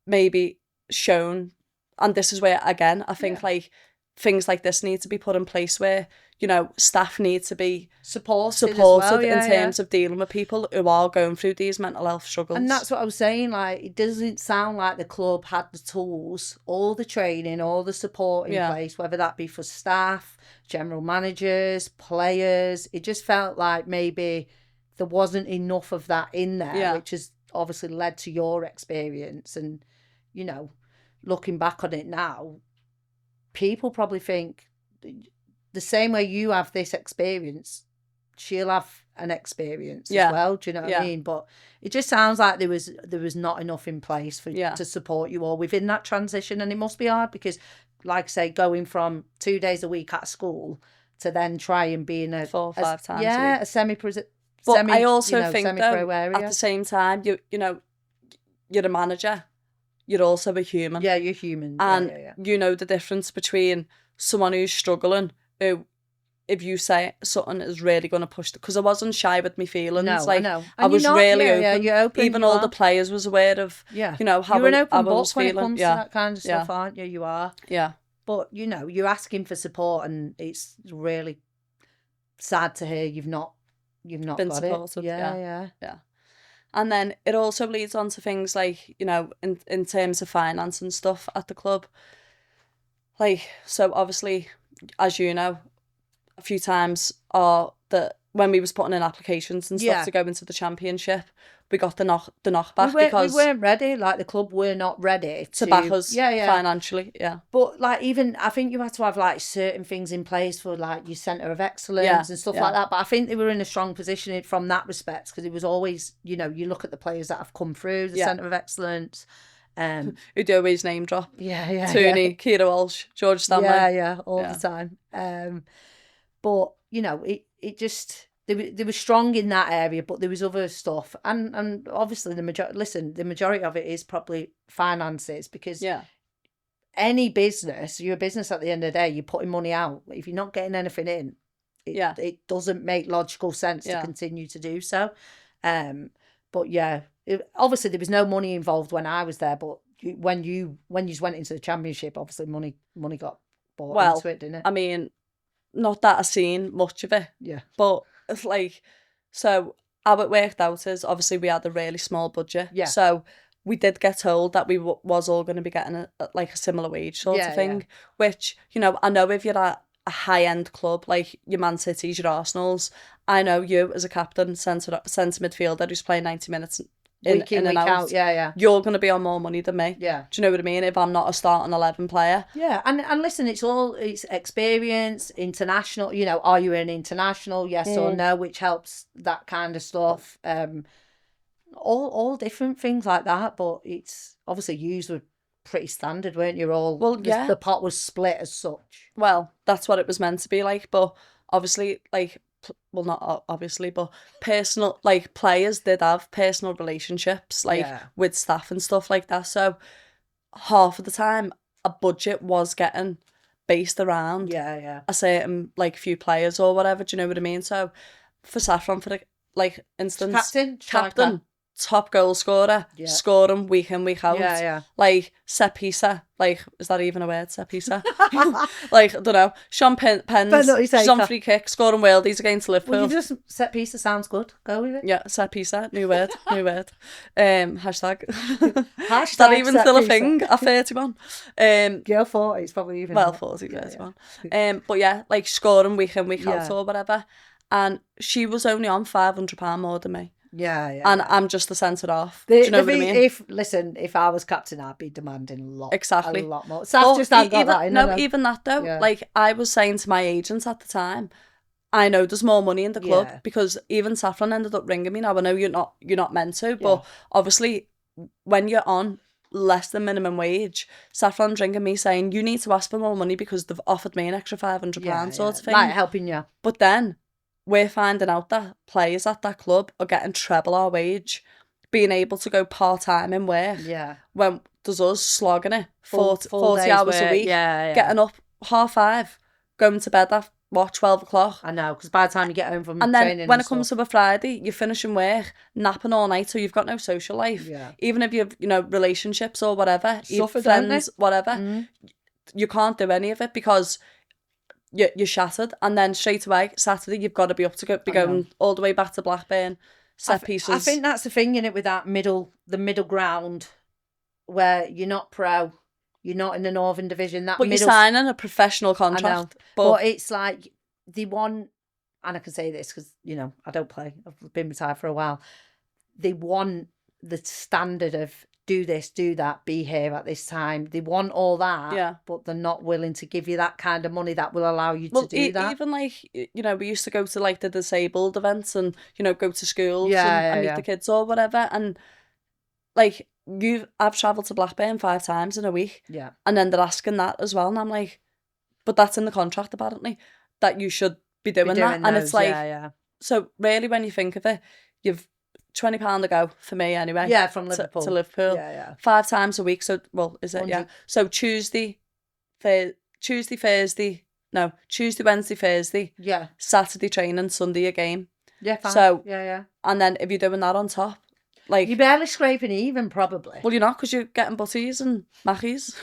maybe shown, and this is where again I think like things like this need to be put in place, where, you know, staff need to be supported in terms of dealing with people who are going through these mental health struggles. And that's what I was saying, like, it doesn't sound like the club had the tools, all the training, all the support in place, whether that be for staff, general managers, players. It just felt like maybe there wasn't enough of that in there, which has obviously led to your experience. And, you know, looking back on it now, people probably think the same way you have this experience, she'll have an experience as well. Do you know what I mean? But it just sounds like there was not enough in place for to support you all within that transition, and it must be hard because, like I say, going from 2 days a week at school to then try and be in a 4 or 5 times a week. a semi-pro. But I also think semi-pro though, area. at the same time, you know, you're a manager, you're also a human. Yeah, you're human. And you know the difference between someone who's struggling, who, if you say something is really going to push, because I wasn't shy with my feelings. No, like, I know. I was really open. Yeah, you're open. Even all the players was aware of, you know, how you're an open I book was when feeling. it comes to that kind of stuff, aren't you? You are. Yeah. But, you know, you're asking for support, and it's really sad to hear you've not been got supported. it. Yeah. And then it also leads on to things like, you know, in terms of finance and stuff at the club. Like, so obviously, as you know, a few times that when we was putting in applications and stuff to go into the championship, we got the knockback because we weren't ready. Like, the club were not ready to back us financially. Yeah. But like, even I think you had to have like certain things in place for like your centre of excellence and stuff like that. But I think they were in a strong position from that respect, because it was always, you know, you look at the players that have come through the centre of excellence. Who do always name drop. Tooney, Kira Walsh, George Stanley. All the time. But, you know, it just, they were strong in that area, but there was other stuff. And obviously the majority of it is probably finances, because any business, you're a business at the end of the day, you're putting money out. If you're not getting anything in, it doesn't make logical sense to continue to do so. But obviously there was no money involved when I was there, but when you went into the championship, obviously money got bought into it, didn't it? I mean, not that I've seen much of it. Yeah. But like, so how it worked out is obviously we had a really small budget. Yeah. So we did get told that we was all going to be getting a similar wage sort of thing, which, you know, I know if you're at a high-end club like your Man Cities, your Arsenals, I know you as a captain, centre midfielder who's playing 90 minutes week in, and week out, yeah. You're going to be on more money than me. Yeah. Do you know what I mean? If I'm not a starting 11 player. Yeah, and listen, it's experience, international, you know, are you an international, yes or no, which helps that kind of stuff. All different things like that, but it's obviously yous were pretty standard, weren't you? All well, yeah. The pot was split as such. Well, that's what it was meant to be like, but obviously, like, well, not obviously, but personal, like, players did have personal relationships, like, with staff and stuff like that. So half of the time, a budget was getting based around a certain, like, few players or whatever. Do you know what I mean? So for Saffron, for like instance, captain, top goal scorer, scoring week in, week out. Like, set piece, like, is that even a word, set piece? Like, I don't know, Sean Penn's, she's on free kick, scoring worldies against Liverpool. Well, you just, set piece sounds good, go with it. Yeah, set piece, new word. Hashtag. Is that even still a thing at 31? Girl 40, it's probably even. Well, 40, 31. But yeah, like, scoring week in, week out or whatever. And she was only on £500 more than me. Yeah. And I'm just the centre off. Do you know what I mean? If I was captain, I'd be demanding a lot more. So just got that. No, even that though. Yeah. Like, I was saying to my agents at the time, I know there's more money in the club because even Saffron ended up ringing me. Now I know you're not meant to, but obviously when you're on less than minimum wage, Saffron's ringing me saying you need to ask for more money because they've offered me an extra £500 sort of thing. Like helping you. But then we're finding out that players at that club are getting treble our wage, being able to go part-time in work. Yeah. When there's us slogging it 40 hours a week, getting up 5:30, going to bed at, 12 o'clock. I know, because by the time you get home from and training then when it comes to a Friday, you're finishing work, napping all night, so you've got no social life. Yeah. Even if you've, relationships or whatever, Suffered, friends, whatever, you can't do any of it because you're shattered, and then straight away Saturday you've got to be up to going all the way back to Blackburn, set pieces. I think that's the thing in it with that the middle ground, where you're not pro, you're not in the Northern Division. But you're signing a professional contract. But it's like they want, and I can say this because I don't play. I've been retired for a while. They want the standard of do this, do that, be here at this time. They want all that, but they're not willing to give you that kind of money that will allow you to do that. Even like, we used to go to like the disabled events and, go to schools and meet the kids or whatever. And like, I've travelled to Blackburn 5 times in a week. Yeah. And then they're asking that as well. And I'm like, but that's in the contract apparently, that you should be doing that. And it's like, so really when you think of it, you've £20 to go for me anyway. Yeah, from Liverpool. To Liverpool. Yeah. 5 times a week. So, well, is it? 100. Yeah. So Tuesday, Wednesday, Thursday. Yeah. Saturday training, Sunday a game. Yeah, fine. So, yeah. And then if you're doing that on top, like... You're barely scraping even, probably. Well, you're not, because you're getting butties and mackies.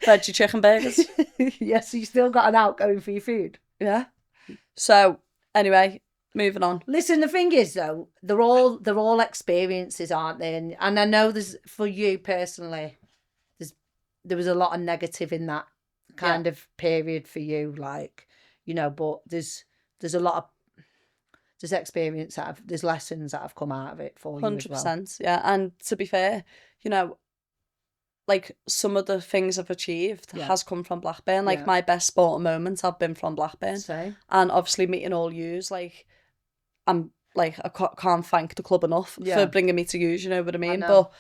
Veggie chicken burgers. Yes, you still got an out going for your food. Yeah. So, anyway... Moving on. Listen, the thing is though, they're all experiences, aren't they? And I know there's, for you personally, there was a lot of negative in that kind of period for you, like, but there's a lot of there's experience there's lessons that have come out of it for you 100%, as well. Yeah. And to be fair, like some of the things I've achieved has come from Blackburn. Like my best sporting moments have been from Blackburn. Same. And obviously meeting all yous, like, I'm like, I can't thank the club enough for bringing me to use, you know what I mean? But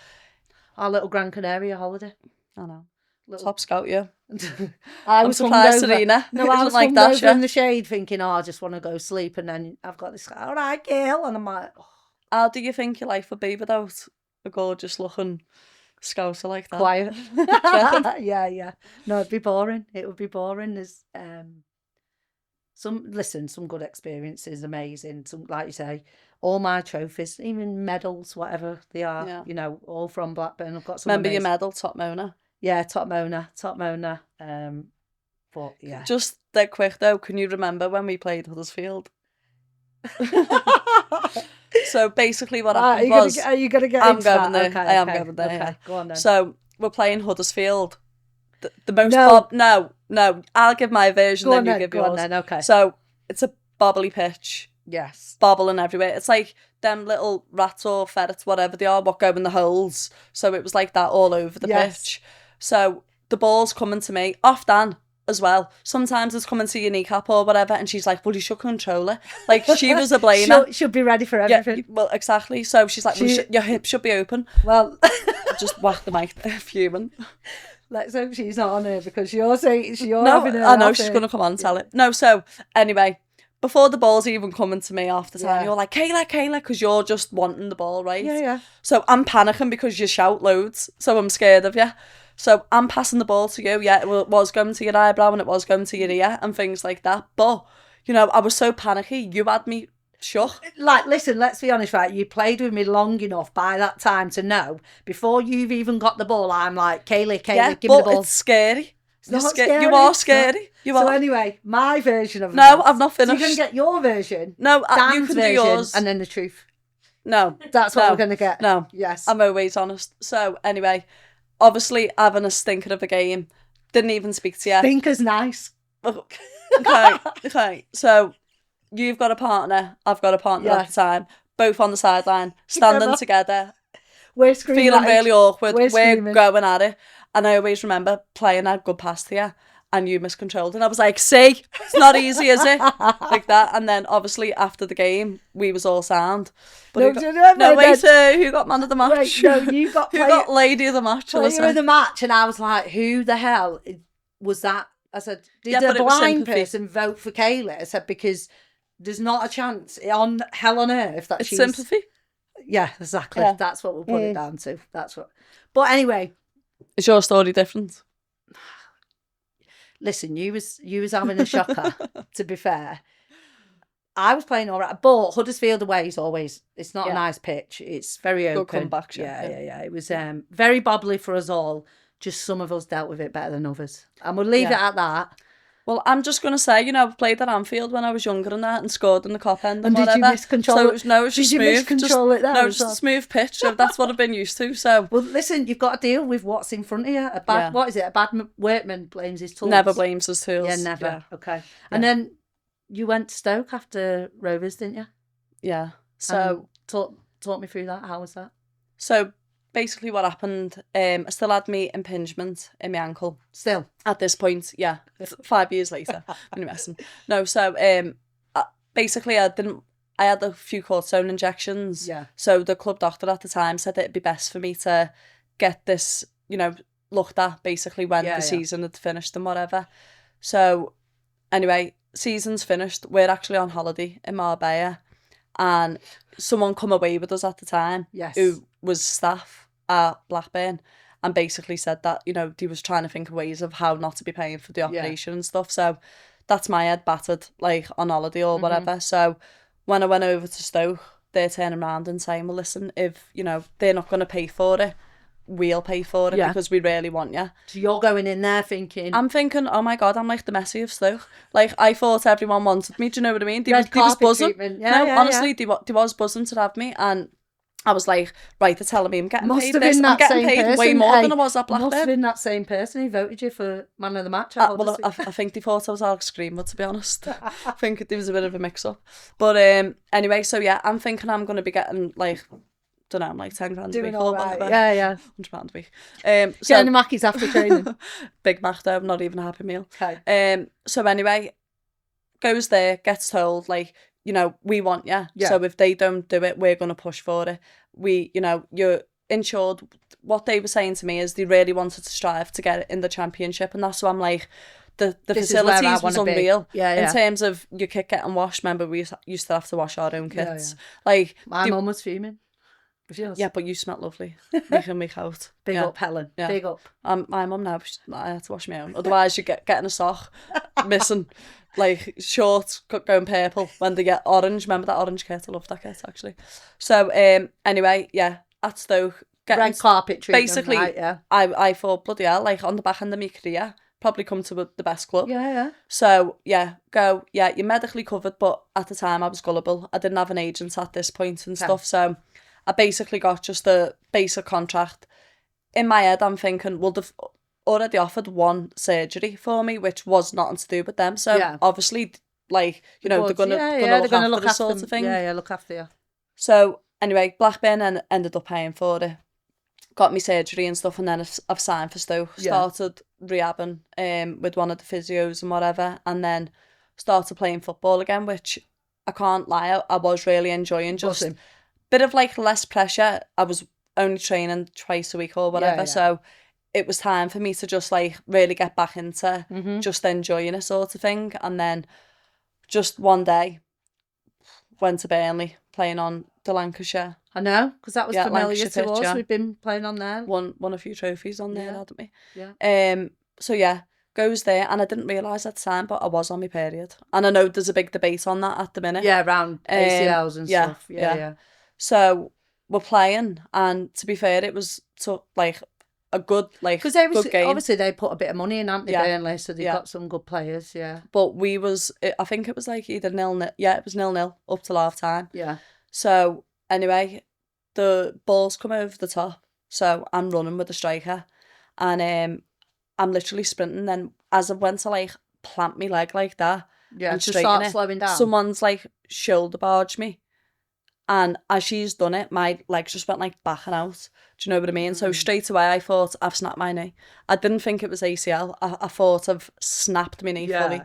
our little Gran Canaria holiday. I know. Top scout, yeah. I'm surprised, Serena. No, I was like that over in the shade thinking, I just want to go sleep. And then I've got this, all right, girl. And I'm like, How do you think your life would be without a gorgeous looking scouser like that? Quiet. Yeah. No, it'd be boring. It would be boring. There's some good experiences, amazing. Some, like you say, all my trophies, even medals, whatever they are, all from Blackburn. I've got some. Remember your medal, top Mona? Yeah, top Mona. But yeah. Just that quick though, can you remember when we played Huddersfield? So basically what Right, happened was... Are you going to get I'm into going that? there. Okay, I am okay, going there, okay. yeah. Go on then. So we're playing Huddersfield. The most... No. No. I'll give my version, then you give yours. Go on then, okay. So it's a bobbly pitch. Yes. Bobbling everywhere. It's like them little rats or ferrets, whatever they are, what go in the holes. So it was like that all over the pitch. So the ball's coming to me, off Dan as well. Sometimes it's coming to your kneecap or whatever, and she's like, well, you should control it. Like, she was a blamer. She'll be ready for everything. Yeah, well, exactly. So she's like, well, your hip should be open. Well, just whack the mic, fuming. Let's hope she's not on here, because you're having her. I know she's going to come on and tell it. No, so anyway, before the ball's even coming to me half the time, you're like, Kayla, because you're just wanting the ball, right? Yeah. So I'm panicking because you shout loads, so I'm scared of you. So I'm passing the ball to you. Yeah, it was going to your eyebrow and it was going to your ear and things like that. But, you know, I was so panicky. You had me shook. Like, listen, let's be honest, right? You played with me long enough by that time to know, before you've even got the ball, I'm like, Kayla, give me the ball. It's scary. It's not scary. You are scary. So anyway, my version of No, I've not finished. So you're going to get your version. No, Dan's you can version, do yours. and then the truth. No. That's what we're going to get. No. Yes. I'm always honest. So anyway, obviously having a stinker of a game, didn't even speak to you. Stinker's nice. Okay. So you've got a partner, I've got a partner at the time, both on the sideline, standing together. We're screaming. Feeling really awkward. We're going at it. And I always remember playing a good pass to you and you miscontrolled. And I was like, see, it's not easy, is it? Like that. And then obviously after the game, we was all sound. But who got man of the match? Wait, no, you got who got lady of the match? Player of the match. And I was like, who the hell was that? I said, did a blind person vote for Kayla? I said, because there's not a chance on hell on earth that she's... sympathy. Yeah, exactly. Yeah. That's what we'll put it down to. That's what. But anyway, is your story different? Listen, you was having a shocker. To be fair, I was playing all right, but Huddersfield away is always, it's not a nice pitch. It's very open. Good comeback. Yeah. It was very bobbly for us all. Just some of us dealt with it better than others, and we'll leave it at that. Well, I'm just going to say, you know, I played at Anfield when I was younger and that, and scored in the Cop End and whatever. Did you miscontrol so it? It was just smooth. Just a smooth pitch. So that's what I've been used to. So well, listen, you've got to deal with what's in front of you. What is it? A bad workman blames his tools. Never blames his tools. Yeah, never. Yeah. Okay. And then you went to Stoke after Rovers, didn't you? Yeah. So talk me through that. How was that? So basically what happened, I still had me impingement in my ankle. Still? At this point, yeah. 5 years later. I'm messing. No, so basically I had a few cortisone injections. Yeah. So the club doctor at the time said that it'd be best for me to get this, you know, looked at basically when the season had finished and whatever. So anyway, season's finished. We're actually on holiday in Marbella, and someone come away with us at the time who was staff at Blackburn, and basically said that, you know, he was trying to think of ways of how not to be paying for the operation and stuff. So that's my head battered, like, on holiday or whatever. So when I went over to Stoke, they're turning around and saying, well, listen, if, you know, they're not going to pay for it, we'll pay for it because we really want you. So you're going in there thinking... I'm thinking, oh my God, I'm like the Messi of Stoke. Like, I thought everyone wanted me, do you know what I mean? They was buzzing. Honestly, they was buzzing to have me, and I was like, right, they're telling me I'm getting paid this. I'm getting paid way more than I was at Blackburn. Must have been that same person who voted you for man of the match. Well, I think they thought I was Alex Greenwood, to be honest. I think there was a bit of a mix-up. But anyway, so yeah, I'm thinking I'm going to be getting, like, don't know, like 10 grand a week or whatever. Yeah. £100 a week. Getting the Mackies after training. Big Mac though, not even a Happy Meal. Okay. So anyway, goes there, gets told, like, you know, we want you. Yeah. So if they don't do it, we're going to push for it. You know, you're insured. What they were saying to me is they really wanted to strive to get it in the Championship. And that's why I'm like, the facilities was unreal. In terms of your kit getting washed. Remember, we used to have to wash our own kits. Like, my mum was fuming. Yeah, but you smell lovely. Week in, week out. Big up, Helen. Yeah. Big up. My mum now, I had to wash my own. Otherwise, you getting a sock missing, like, short, going purple when they get orange. Remember that orange kit? I love that kit, actually. So, anyway, yeah, at Stoke. Red carpet treatment, basically, right, yeah. I thought, bloody hell, like, on the back end of my career, probably come to the best club. Yeah. So, yeah, you're medically covered, but at the time I was gullible. I didn't have an agent at this point and stuff, so I basically got just a basic contract. In my head, I'm thinking, well, they've already offered one surgery for me, which was nothing to do with them. So, obviously, like, you know, they're gonna look after the sort of thing. Yeah, look after you. So, anyway, Blackburn ended up paying for it. Got me surgery and stuff, and then I've signed for Stoke. Started rehabbing with one of the physios and whatever, and then started playing football again, which I can't lie, I was really enjoying. Just bit of like less pressure. I was only training twice a week or whatever, so it was time for me to just like really get back into just enjoying it sort of thing. And then just one day went to Burnley playing on the Lancashire. I know, because that was familiar to pitch, us. We've been playing on there. Won a few trophies on there, hadn't we? Yeah. So yeah, goes there, and I didn't realise at the time, but I was on my period. And I know there's a big debate on that at the minute. Yeah, around ACLs and stuff. Yeah. So we're playing, and to be fair, it was like a good because good game. Obviously they put a bit of money in, haven't they, Burnley, so they got some good players. Yeah. But I think it was like either 0-0. Yeah, it was 0-0 up till half time. Yeah. So anyway, the balls come over the top, so I'm running with the striker, and I'm literally sprinting. Then as I went to like plant my leg like that, and to start slowing down, someone's like shoulder barged me, and as she's done it, my legs just went like backing out. Do you know what I mean? So straight away I thought, I've snapped my knee. I didn't think it was ACL. I thought I've snapped my knee fully.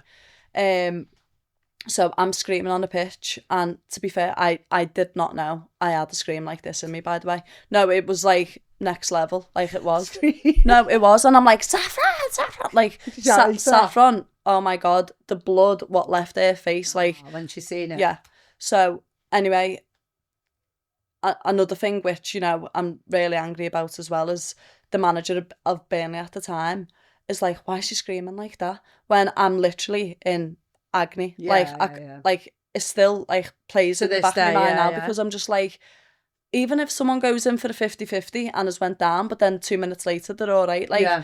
So I'm screaming on the pitch, and to be fair, I did not know I had a scream like this in me, by the way. No, it was like next level, like it was. No, it was, and I'm like, Saffron, like Saffron. Oh my God, the blood, what left her face, like. When she's seen it. Yeah. So anyway, another thing which, you know, I'm really angry about as well is the manager of Burnley at the time is like, why is she screaming like that? When I'm literally in agony. Like it still like plays in the back of my mind now because I'm just like, even if someone goes in for a 50-50 and has went down, but then 2 minutes later they're all right, like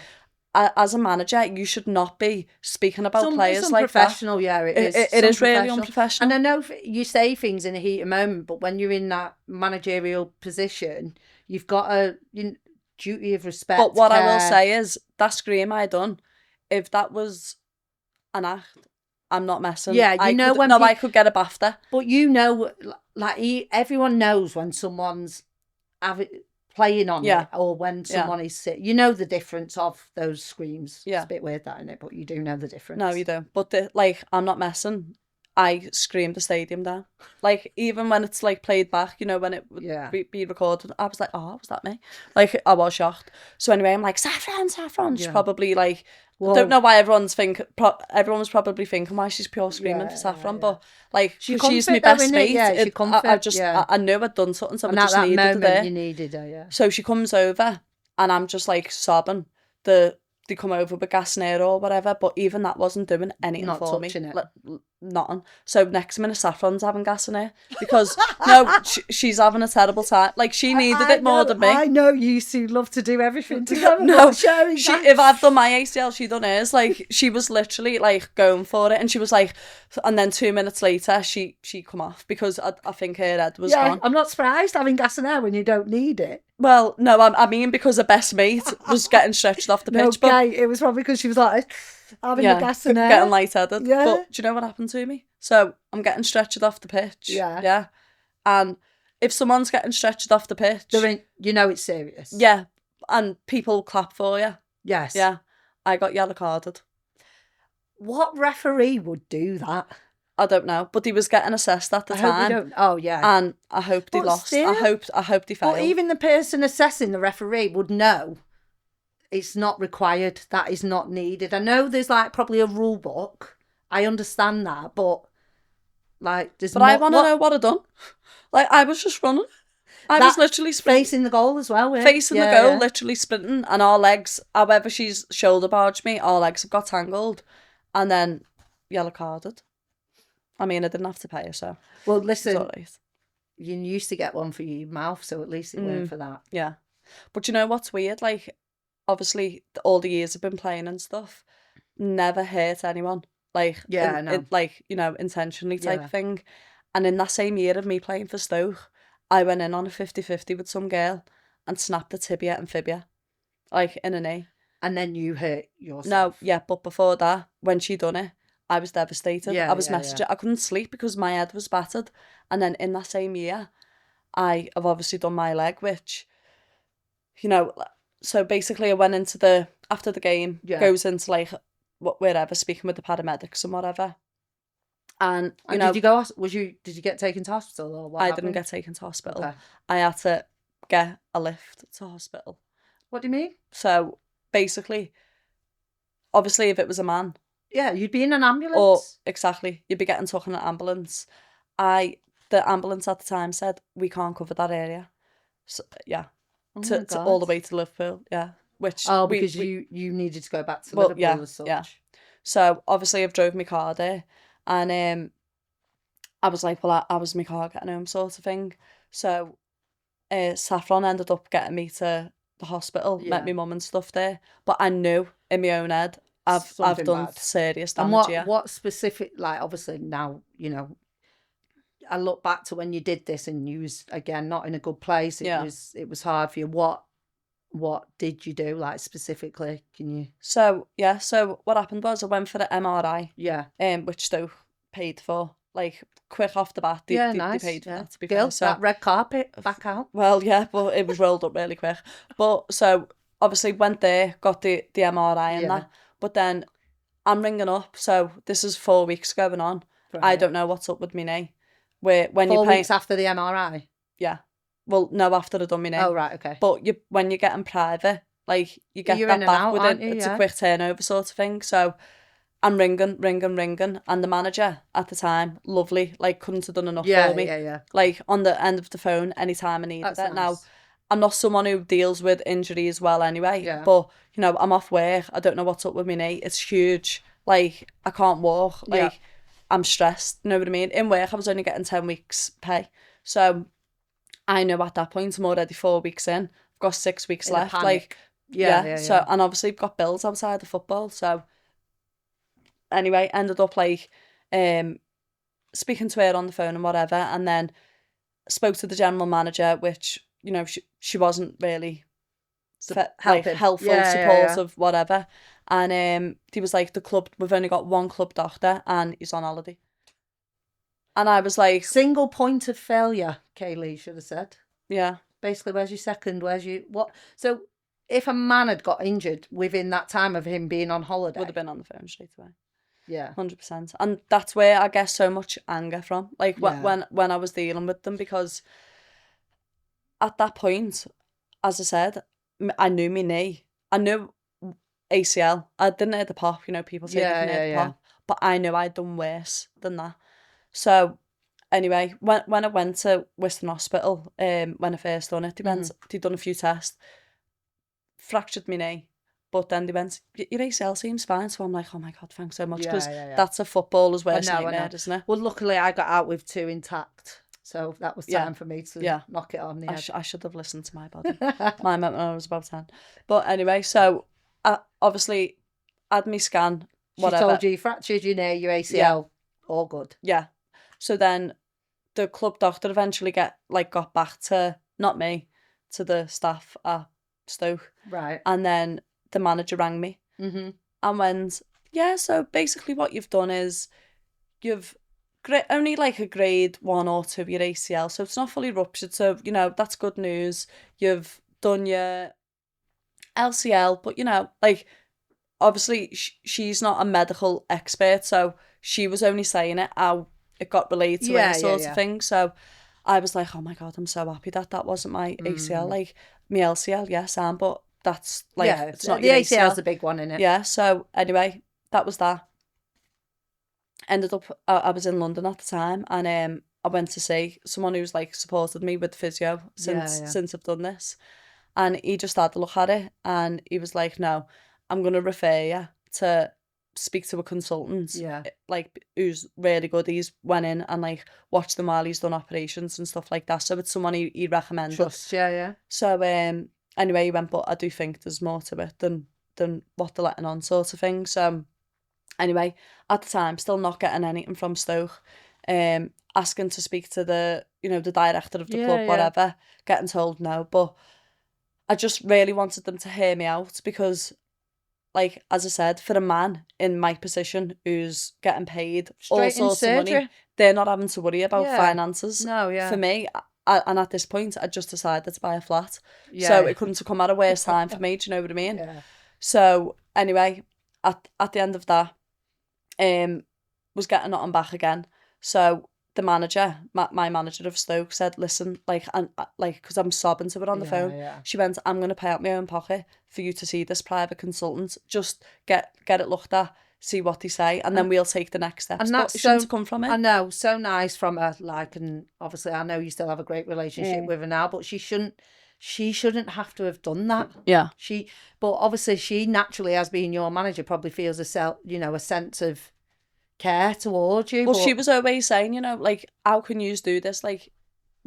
as a manager you should not be speaking about players like that. Unprofessional. It is really unprofessional. And I know you say things in a heat of moment, but when you're in that managerial position, you've got a duty of respect. But what I will say is that scream I done, if that was an act, I'm not messing. Yeah, I could get a BAFTA. But you know, like everyone knows when someone's playing on it, or when someone is sick. You know the difference of those screams. Yeah. It's a bit weird that, isn't it? But you do know the difference. No, you don't. But I'm not messing. I screamed the stadium down. Like, even when it's like played back, you know, when it would be recorded, I was like, oh, was that me? Like, I was shocked. So anyway, I'm like, Saffron. She's probably like, I don't know why everyone was probably thinking why she's pure screaming for Saffron, but like, she's my best mate. I knew I'd done something, so I just needed her there. You needed her, yeah. So she comes over, and I'm just like sobbing. They come over with gas in her or whatever, but even that wasn't doing anything for me. Nothing. So next minute, Saffron's having gas in her because she's having a terrible time. Like, she needed it more than me. I know you two love to do everything together. No, if I've done my ACL, she done hers. Like, she was literally like going for it, and she was like, and then 2 minutes later, she come off because I think her head was gone. I'm not surprised having gas in her when you don't need it. Well, no, I mean because her best mate was getting stretched off the pitch. But it was probably because she was like having the gas in her. Getting lightheaded. Yeah. But do you know what happened to me? So I'm getting stretched off the pitch. Yeah. And if someone's getting stretched off the pitch, you know it's serious. Yeah. And people clap for you. Yes. Yeah. I got yellow carded. What referee would do that? I don't know, but he was getting assessed at the time. And I hoped he lost. Still, I hoped he failed. But even the person assessing the referee would know it's not required. That is not needed. I know there's like probably a rule book. I understand that, but like there's. But I want to know what I done. Like, I was just running. I was literally sprinting. Facing the goal as well. Facing the goal, literally sprinting, and our legs, however she's shoulder barged me, our legs have got tangled, and then yellow carded. I mean, I didn't have to pay her, so. Well, listen, you used to get one for your mouth, so at least it went for that. Yeah. But you know what's weird? Like, obviously, all the years I've been playing and stuff, never hurt anyone. Like, Yeah, I know. like, you know, intentionally type Yeah. thing. And in that same year of me playing for Stoke, I went in on a 50-50 with some girl and snapped the tibia and fibia, like, in a knee. And then you hurt No, yourself. yeah, but before that, when she done it, I was devastated. Yeah, I was yeah, messaging. yeah. I couldn't sleep because my head was battered. And then in that same year, I have obviously done my leg, which, you know, so basically I went into after the game, Yeah. goes into like wherever, speaking with the paramedics and whatever. And, you And know, did you get taken to hospital or what I happened? didn't get taken to hospital. Okay. I had to get a lift to hospital. What do you mean? So basically, obviously, if it was a man, Yeah, you'd be in an or ambulance. exactly, you'd be getting taken in an ambulance. The ambulance at the time said we can't cover that area. So yeah, Oh my to all the God. way to Liverpool. Yeah, which Because you needed to go back to well, Liverpool as such. yeah. So obviously I've drove my car there, and I was like, well, I was my car getting home sort of thing. So Saffron ended up getting me to the hospital, met Yeah. my mum and stuff there. But I knew in my own head I've Something done bad. serious And damage here. what specific, like, obviously now, you know, I look back to when you did this and you was, again, not in a good place. It Yeah. was hard for you. What did you do, like, specifically? Can you? So what happened was I went for the MRI, Yeah. which Stoke paid for, like, quick off the bat. Yeah, They nice. paid for Yeah. that, to be Girl, fair. So that red carpet back out. well, yeah, but it was rolled up really quick. But so obviously went there, got the MRI and Yeah. that. But then I'm ringing up. So this is 4 weeks going on. I Right. don't know what's up with me knee. When 4 you're paying, weeks after the MRI. yeah. Well, no, after I'd done my knee. Oh, right, okay. But when you're getting private, like you get You're that in and back out, within. aren't you? It's Yeah. a quick turnover sort of thing. So I'm ringing, and the manager at the time, lovely, like couldn't have done enough Yeah, for me. yeah. Like on the end of the phone anytime I needed That's it. nice. Now, I'm not someone who deals with injuries well anyway. Yeah. But, you know, I'm off work. I don't know what's up with my knee. It's huge. Like, I can't walk. Like, Yeah. I'm stressed. You know what I mean? In work, I was only getting 10 weeks pay. So I know at that point I'm already 4 weeks in. I've got 6 weeks In a left. panic. Like, Yeah. So, and obviously I've got bills outside of football. So anyway, ended up like speaking to her on the phone and whatever, and then spoke to the general manager, which, you know, she wasn't really like helping. helpful, Yeah, supportive, whatever. And he was like, the club, we've only got one club doctor and he's on holiday. And I was like, Single point of failure, Kaylee should have said. yeah. Basically, where's your second? Where's your what? So if a man had got injured within that time of him being on holiday, Would have been on the phone straight away. Yeah. 100%. And that's where I get so much anger from. Like Yeah. when I was dealing with them, because at that point, as I said, I knew my knee. I knew ACL. I didn't hear the pop, you know, people say you can hear the pop. But I knew I'd done worse than that. So anyway, when I went to Western Hospital, when I first done it, they done a few tests, fractured my knee. But then they went, your ACL seems fine. So I'm like, oh my God, thanks so much. Because that's a footballer's worst nightmare, isn't it? Well, luckily I got out with 2 intact. So that was time for me to knock it on the head. I should have listened to my body. Mine went when I was about 10. But anyway, so I obviously had me scan, whatever. She told you fractured your knee, your ACL, all good. Yeah. So then the club doctor eventually got back to, not me, to the staff at Stoke. Right. And then the manager rang me and went, yeah, so basically what you've done is you've only like a grade 1 or 2 your ACL, so it's not fully ruptured, so, you know, that's good news. You've done your LCL, but, you know, like, obviously she's not a medical expert, so she was only saying it how it got relayed to her sort of thing. So I was like, oh my God, I'm so happy that wasn't my ACL. Like, my LCL, yes, but that's like, it's not the your ACL's ACL. a big one, innit? Yeah, so anyway, that was that. Ended up, I was in London at the time, and I went to see someone who's like supported me with physio since I've done this. And he just had to look at it and he was like, no, I'm going to refer you to speak to a consultant, like, who's really good. He's went in and like watched them while he's done operations and stuff like that. So it's someone he recommended. Trust, yeah. So anyway, he went, but I do think there's more to it than what they're letting on, sort of thing. So Anyway, at the time, still not getting anything from Stoke. Asking to speak to the, the director of the club, whatever, getting told no. But I just really wanted them to hear me out because, like, as I said, for a man in my position who's getting paid all sorts of money, they're not having to worry about finances. No, For me, and at this point, I just decided to buy a flat. So it couldn't have come at a worse time for me, do you know what I mean? Yeah. So anyway, at the end of that, was getting nothing back again. So the manager, my manager of Stoke, said, listen, because I'm sobbing to her on the phone. Yeah. She went, I'm going to pay out my own pocket for you to see this private consultant. Just get it looked at, see what they say, and then we'll take the next steps. And that's it shouldn't come from it. I know, so nice from her. And obviously I know you still have a great relationship with her now, but she shouldn't have to have done that. Yeah. But obviously she naturally, as being your manager, probably feels a sense of care towards you. Well, she was always saying, how can you do this? Like,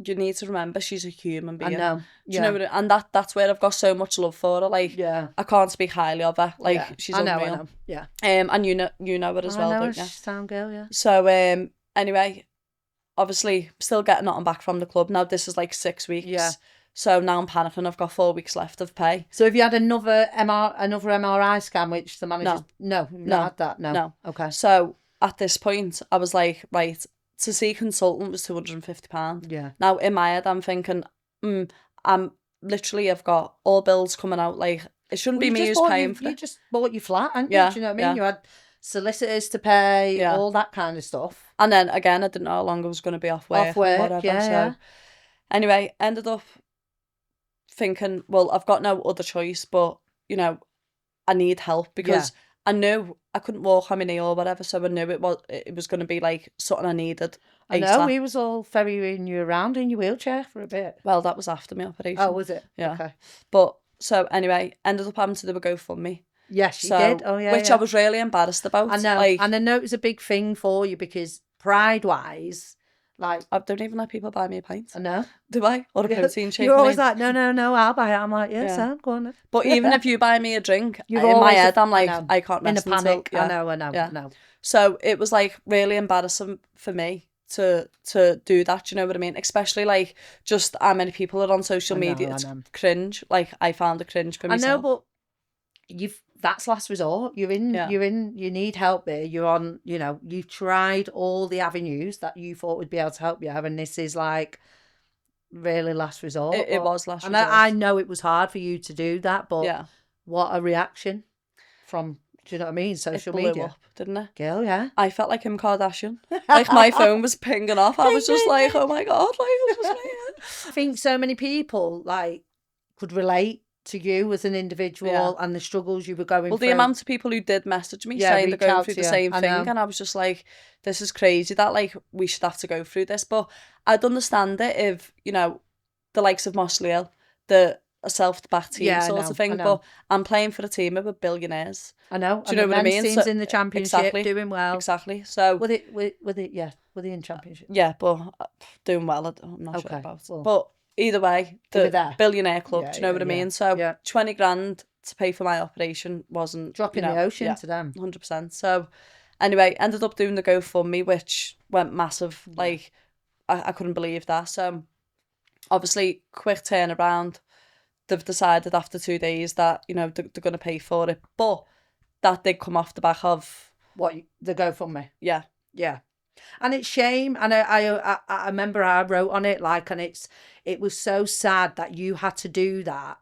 you need to remember she's a human being. I know. Do you know what and that's where I've got so much love for her. Like, I can't speak highly of her. Like, she's unreal. I know. Yeah. And you know it as well, don't you? Sound girl, yeah. So, anyway, obviously, still getting nothing back from the club. Now this is like 6 weeks. Yeah. So now I'm panicking. I've got 4 weeks left of pay. So have you had another MRI scan, which the manager? No, not had that. No. Okay. So at this point, I was like, right, to see a consultant was £250. Yeah. Now in my head, I'm thinking, I've got all bills coming out. Like, it shouldn't be me who's paying for it. You just bought your flat, hadn't you? Do you know what I mean? You had solicitors to pay, all that kind of stuff. And then again, I didn't know how long I was going to be off work. Whatever. So anyway, ended up thinking, well, I've got no other choice, but I need help because I knew I couldn't walk on my knee or whatever, so I knew it was going to be like something I needed. I know, we was all ferrying you around in your wheelchair for a bit. Well, that was after my operation. Oh, was it? Yeah. Okay. But so anyway, ended up having to do a GoFundMe. Yes, you did. Oh yeah. Which I was really embarrassed about. I know, and I know it was a big thing for you because pride-wise. Like, I don't even let people buy me a pint. I know. Do I? Or a protein shake? You're always like, no, I'll buy it. I'm like, Sam, go on then. But even if you buy me a drink, in my head, I'm like, I can't rest in a panic. Until, I know. So it was like really embarrassing for me to do that, you know what I mean? Especially like just how many people are on social media. It's cringe. Like, I found it cringe for myself. I know, but that's last resort. You need help there. You're on, you've tried all the avenues that you thought would be able to help you, and this is like really last resort. It was last resort. And I know it was hard for you to do that, but what a reaction from, do you know what I mean? Social media. It blew up, didn't it? Girl, yeah. I felt like Kim Kardashian. Like, my phone was pinging off. I was just like, oh my God, like, this was me. I think so many people like could relate to you as an individual and the struggles you were going through. Well, the amount of people who did message me saying they're going through the same thing, and I was just like, this is crazy that like we should have to go through this. But I'd understand it if, the likes of Mosleal, a self-backed team sort of thing. But I'm playing for a team of billionaires. I know. Do you know what I mean? Teams in the championship doing well. Exactly. So were they in championship? Yeah, but doing well. I'm not sure about. Well, but either way, the billionaire club, do you know what I mean? So 20 grand to pay for my operation wasn't dropping the ocean to them. 100%. So anyway, ended up doing the GoFundMe, which went massive. Like, I couldn't believe that. So obviously, quick turnaround. They've decided after 2 days that they're going to pay for it, but that did come off the back of the GoFundMe. Yeah. And it's shame, and I remember I wrote on it and it was so sad that you had to do that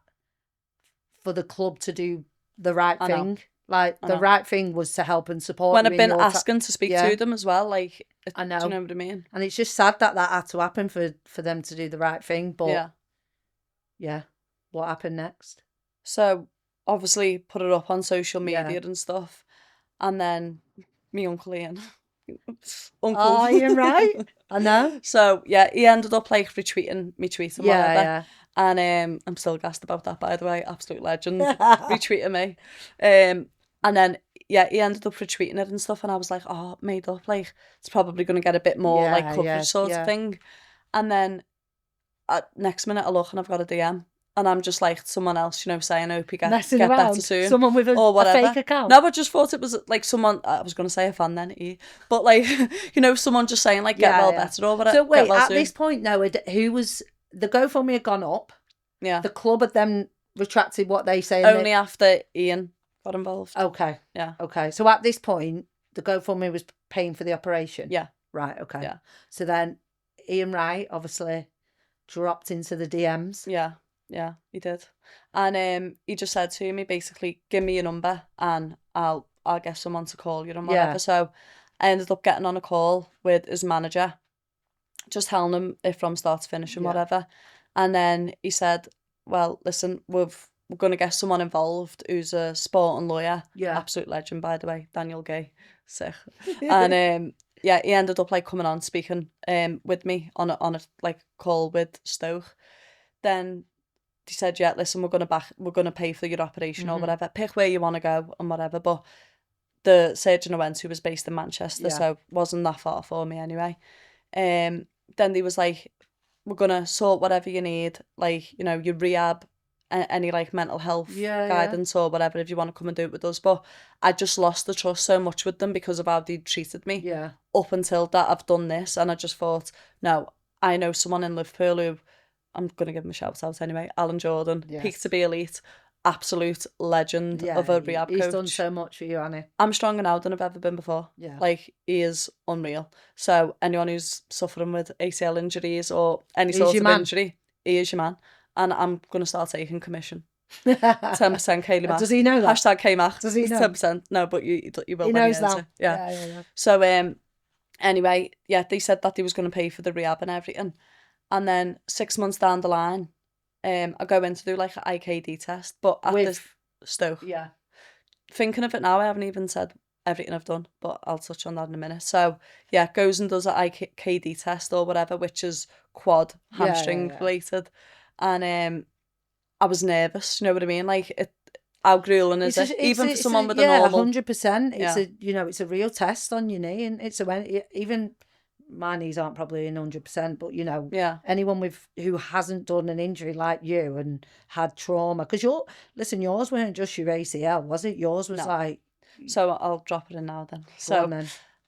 for the club to do the right thing. Like, the right thing was to help and support. When I've been asking to speak to them as well, like, I know. Do you know what I mean? And it's just sad that had to happen for them to do the right thing. But yeah, what happened next? So obviously put it up on social media and stuff, and then me Uncle Ian. Oh, Ian Wright. I know. So he ended up like retweeting me tweet and whatever. And I'm still gassed about that, by the way. Absolute legend. Retweeting me. And then he ended up retweeting it and stuff, and I was like, oh, made up, like it's probably gonna get a bit more like coverage sort of thing. And then next minute I look and I've got a DM, and I'm just like someone else, you know, saying, I hope you get Messing better around. soon. Someone with or a whatever. fake account. No, I just thought it was like someone, I was going to say a fan then, but like, you know, someone just saying like, get well better or whatever. So wait, get well at soon. this point now, who was, the GoFundMe had gone up. Yeah. The club had then retracted what they say. Only after Ian got involved. Okay. Yeah. Okay. So at this point, the GoFundMe was paying for the operation. Yeah. Right. Okay. Yeah. So then Ian Wright obviously dropped into the DMs. Yeah. Yeah, he did. And he just said to me, basically, give me your number and I'll get someone to call you and whatever. Yeah. So I ended up getting on a call with his manager, just telling him it from start to finish and whatever. And then he said, well, listen, we're going to get someone involved who's a sporting lawyer. Yeah. Absolute legend, by the way, Daniel Gay. Sick. And yeah, he ended up like coming on speaking with me on a like call with Stoke. Then he said, yeah, listen, we're gonna pay for your operation or whatever. Pick where you want to go and whatever. But the surgeon I went to was based in Manchester, so wasn't that far for me anyway. Then he was like, we're gonna sort whatever you need, like, you know, your rehab, any like mental health guidance or whatever, if you want to come and do it with us. But I just lost the trust so much with them because of how they treated me. Yeah. Up until that, I've done this, and I just thought, no, I know someone in Liverpool who, I'm going to give him a shout out anyway, Alan Jordan, peak to be elite, absolute legend of a rehab coach. He's done so much for you, Annie. I'm stronger now than I've ever been before. Yeah. Like, he is unreal. So anyone who's suffering with ACL injuries or any sort of injury, he is your man. And I'm going to start taking commission. 10% Kaylee. Does he know that? Hashtag K-Mac. Does he know? 10%. No, but you will. He knows now. Yeah. So anyway, yeah, they said that they was going to pay for the rehab and everything. And then 6 months down the line, I go in to do like an IKD test, but at the Stoke. Yeah. Thinking of it now, I haven't even said everything I've done, but I'll touch on that in a minute. So yeah, goes and does an IKD test or whatever, which is quad hamstring related. And I was nervous, you know what I mean? Like, how grueling is it? Even for someone with a normal... 100%. It's a real test on your knee, and even my knees aren't probably in 100%, but anyone who hasn't done an injury like you and had trauma, because yours weren't just your ACL, was it? Yours was like... So I'll drop it in now then. So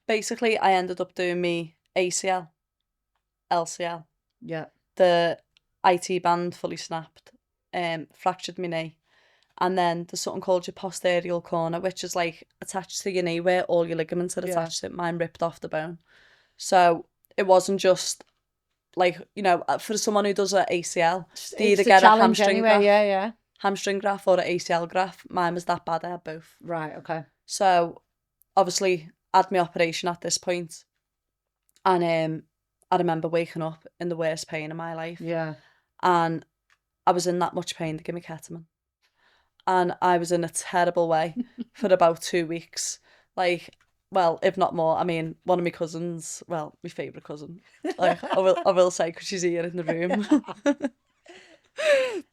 basically, I ended up doing me ACL, LCL. Yeah. The IT band fully snapped, fractured my knee. And then there's something called your posterior corner, which is like attached to your knee where all your ligaments are attached to it. Mine ripped off the bone. So it wasn't just like, you know, for someone who does an ACL, they either get a hamstring graft, hamstring graft or an ACL graft. Mine was that bad. I had both. Right, okay. So obviously I had my operation at this point, and I remember waking up in the worst pain of my life. Yeah. And I was in that much pain to give me ketamine. And I was in a terrible way for about 2 weeks. Like, well, if not more. I mean, one of my cousins, well, my favourite cousin, like, I will say, because she's here in the room.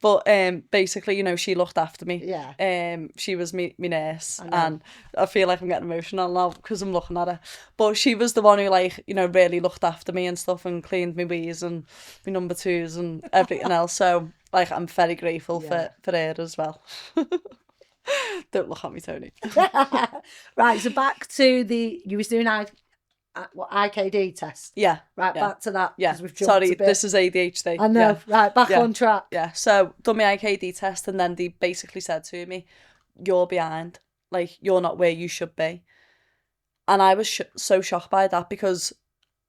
But basically, you know, she looked after me. Yeah. She was me nurse, and I feel like I'm getting emotional now because I'm looking at her. But she was the one who, like, you know, really looked after me and stuff, and cleaned my wees and my number twos and everything else. So, like, I'm very grateful for her as well. Don't look at me, Tony. Right, so back to you was doing IKD test. Yeah. Right, back to that. Yeah. Sorry, this is ADHD. I know. Yeah. Right, back on track. Yeah. So done my IKD test, and then they basically said to me, "You're behind. Like, you're not where you should be." And I was so shocked by that, because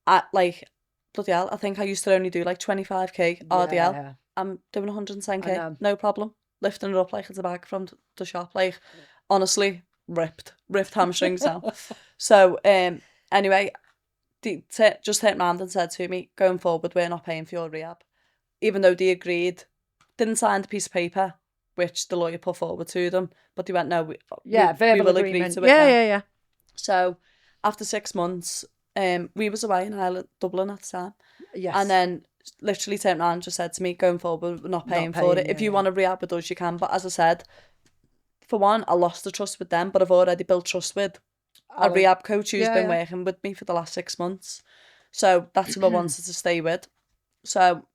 bloody hell, I think I used to only do like 25k RDL. Yeah. I'm doing 110k, no problem. Lifting it up like it's a bag from the shop. Like, honestly, ripped hamstrings now. So, anyway, they just turned around and said to me, going forward, we're not paying for your rehab. Even though they agreed, didn't sign the piece of paper, which the lawyer put forward to them, but they went, no, we will agree to it. Yeah. So, after 6 months, we was away in Dublin at the time. Yes. And then literally turned around and just said to me, going forward, we're not paying for it. If you want to rehab with us, you can. But as I said, for one, I lost the trust with them, but I've already built trust with a rehab coach who's been working with me for the last 6 months. So that's who I wanted to stay with. So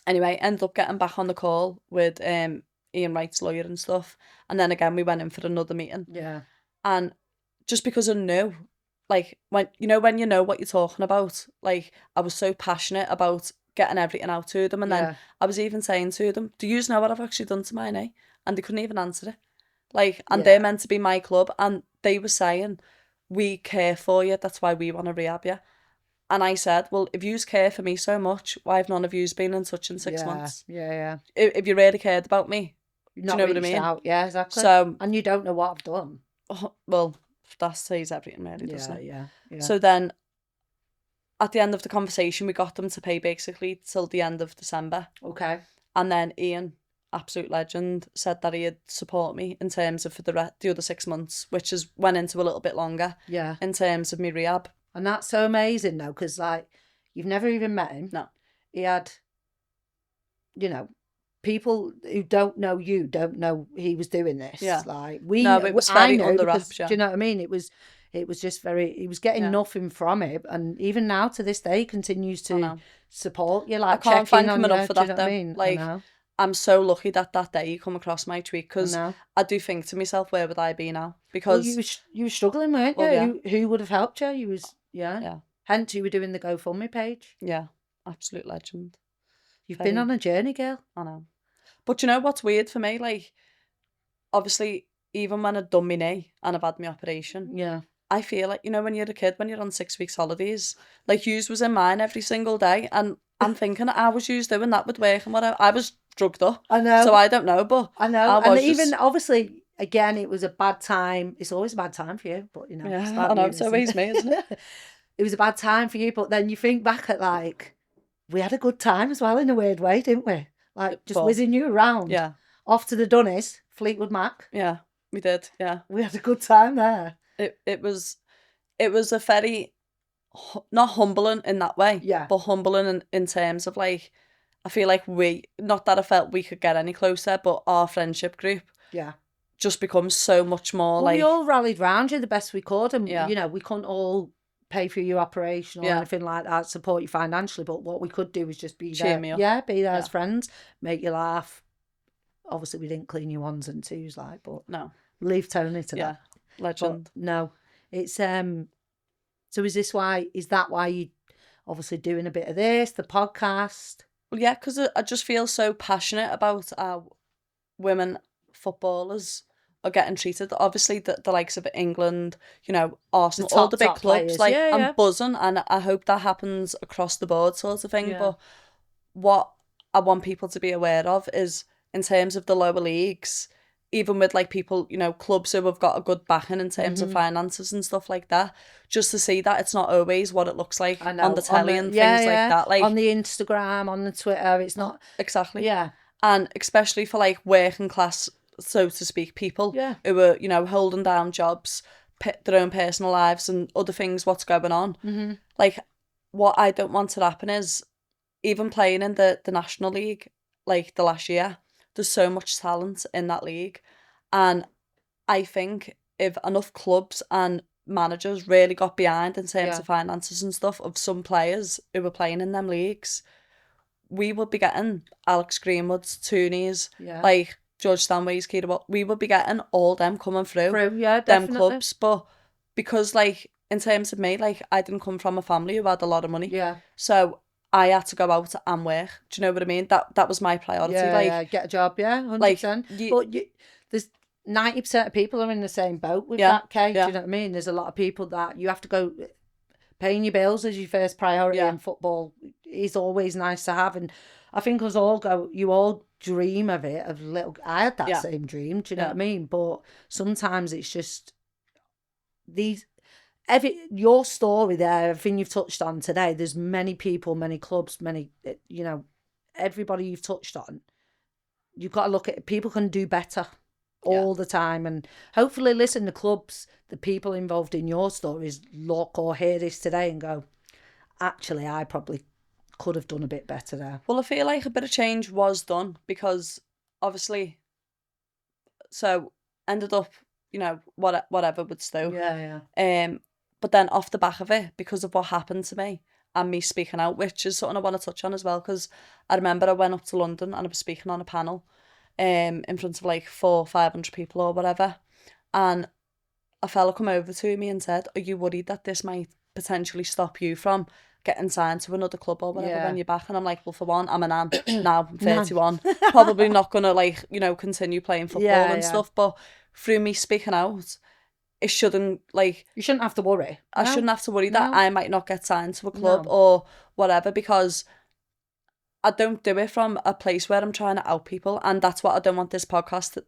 Anyway, ended up getting back on the call with Ian Wright's lawyer and stuff. And then again, we went in for another meeting. Yeah. And just because I knew, like, when you know what you're talking about, like, I was so passionate about getting everything out to them. And then I was even saying to them, do you know what I've actually done to my knee? And they couldn't even answer it. Like, and they're meant to be my club. And they were saying, we care for you. That's why we want to rehab you. And I said, well, if yous care for me so much, why have none of yous been in touch in 6 months? Yeah. If you really cared about me, do you know what I mean? Out. Yeah, exactly. So, and you don't know what I've done. Well, that says everything, really, doesn't it? Yeah. So then, at the end of the conversation, we got them to pay basically till the end of December. Okay. And then Ian, absolute legend, said that he'd support me in terms of for the other 6 months, which has went into a little bit longer. Yeah. In terms of me rehab. And that's so amazing, though, because, like, you've never even met him. No. He had, people who don't know you don't know he was doing this. Yeah. Like, it was very under wraps, do you know what I mean? It was just very, he was getting nothing from it. And even now, to this day, he continues to support you. Like, I can't thank him enough you, for do you that, know what though. I mean? Like, I'm so lucky that day you come across my tweet, because I do think to myself, where would I be now? Because you were struggling, weren't you? Well, Who would have helped you? You was Hence, you were doing the GoFundMe page. Yeah, absolute legend. You've been on a journey, girl. I know. But you know what's weird for me? Like, obviously, even when I'd done my knee and I've had my operation, I feel like, when you're a kid, when you're on 6 weeks holidays, like, yous was in mine every single day, and I'm thinking, I was yous doing that with work and whatever. I was drugged up. I know. So I don't know, but I know. And even, obviously, again, it was a bad time. It's always a bad time for you, but, I know, it's always me, isn't it? It was a bad time for you, but then you think back at, like, we had a good time as well in a weird way, didn't we? Like, just whizzing you around. Yeah. Off to the Dunnies, Fleetwood Mac. Yeah, we did, yeah. We had a good time there. It was a very, not humbling in that way, but humbling in terms of, like, I feel like not that I felt we could get any closer, but our friendship group just becomes so much more we all rallied round you the best we could, and, we couldn't all pay for your operation or anything like that, support you financially, but what we could do was just be there. Cheer me up. Yeah, be there as friends, make you laugh. Obviously, we didn't clean your ones and twos, like, but no, leave Tony to that. Legend. But no, it's so is that why you obviously doing a bit of this, the podcast? Well, yeah, because I just feel so passionate about our women footballers are getting treated. Obviously, the likes of England, Arsenal, all the big clubs. Players. Like, I'm buzzing, and I hope that happens across the board, sort of thing. But what I want people to be aware of is, in terms of the lower leagues, even with, like, people, clubs who have got a good backing in terms of finances and stuff like that, just to see that it's not always what it looks like on the telly and things like that. Like, on the Instagram, on the Twitter, it's not... Exactly. Yeah. And especially for, like, working class, so to speak, people who are, holding down jobs, their own personal lives and other things, what's going on. Like, what I don't want to happen is, even playing in the National League, like, the last year, there's so much talent in that league. And I think if enough clubs and managers really got behind in terms of finances and stuff of some players who were playing in them leagues, we would be getting Alex Greenwood's, Toonies, like George Stanway's, we would be getting all them coming through them clubs. But because, like, in terms of me, like, I didn't come from a family who had a lot of money. Yeah. So I had to go out and work. Do you know what I mean? That was my priority. Get a job, 100%. Like, but there's 90% of people are in the same boat with that, Kate. Do you know what I mean? There's a lot of people that you have to go... Paying your bills as your first priority in football is always nice to have. And I think you all dream of it, I had that same dream, do you know what I mean? But sometimes it's just your story there, everything you've touched on today, there's many people, many clubs, many, everybody you've touched on. You've got to look at, people can do better all the time, and hopefully listen to clubs, the people involved in your stories, look or hear this today and go, actually, I probably could have done a bit better there. Well, I feel like a bit of change was done, because obviously, so ended up, whatever with Stoke. Yeah. But then off the back of it, because of what happened to me, and me speaking out, which is something I want to touch on as well, because I remember I went up to London and I was speaking on a panel in front of like 400-500 people or whatever, and a fella come over to me and said, are you worried that this might potentially stop you from getting signed to another club or whatever when you're back? And I'm like, well, for one, I'm a nan now, I'm 31, probably not gonna like, you know, continue playing football and stuff, but through me speaking out, it shouldn't, like, you shouldn't have to worry. I shouldn't have to worry that I might not get signed to a club or whatever, because I don't do it from a place where I'm trying to out people, and that's what I don't want this podcast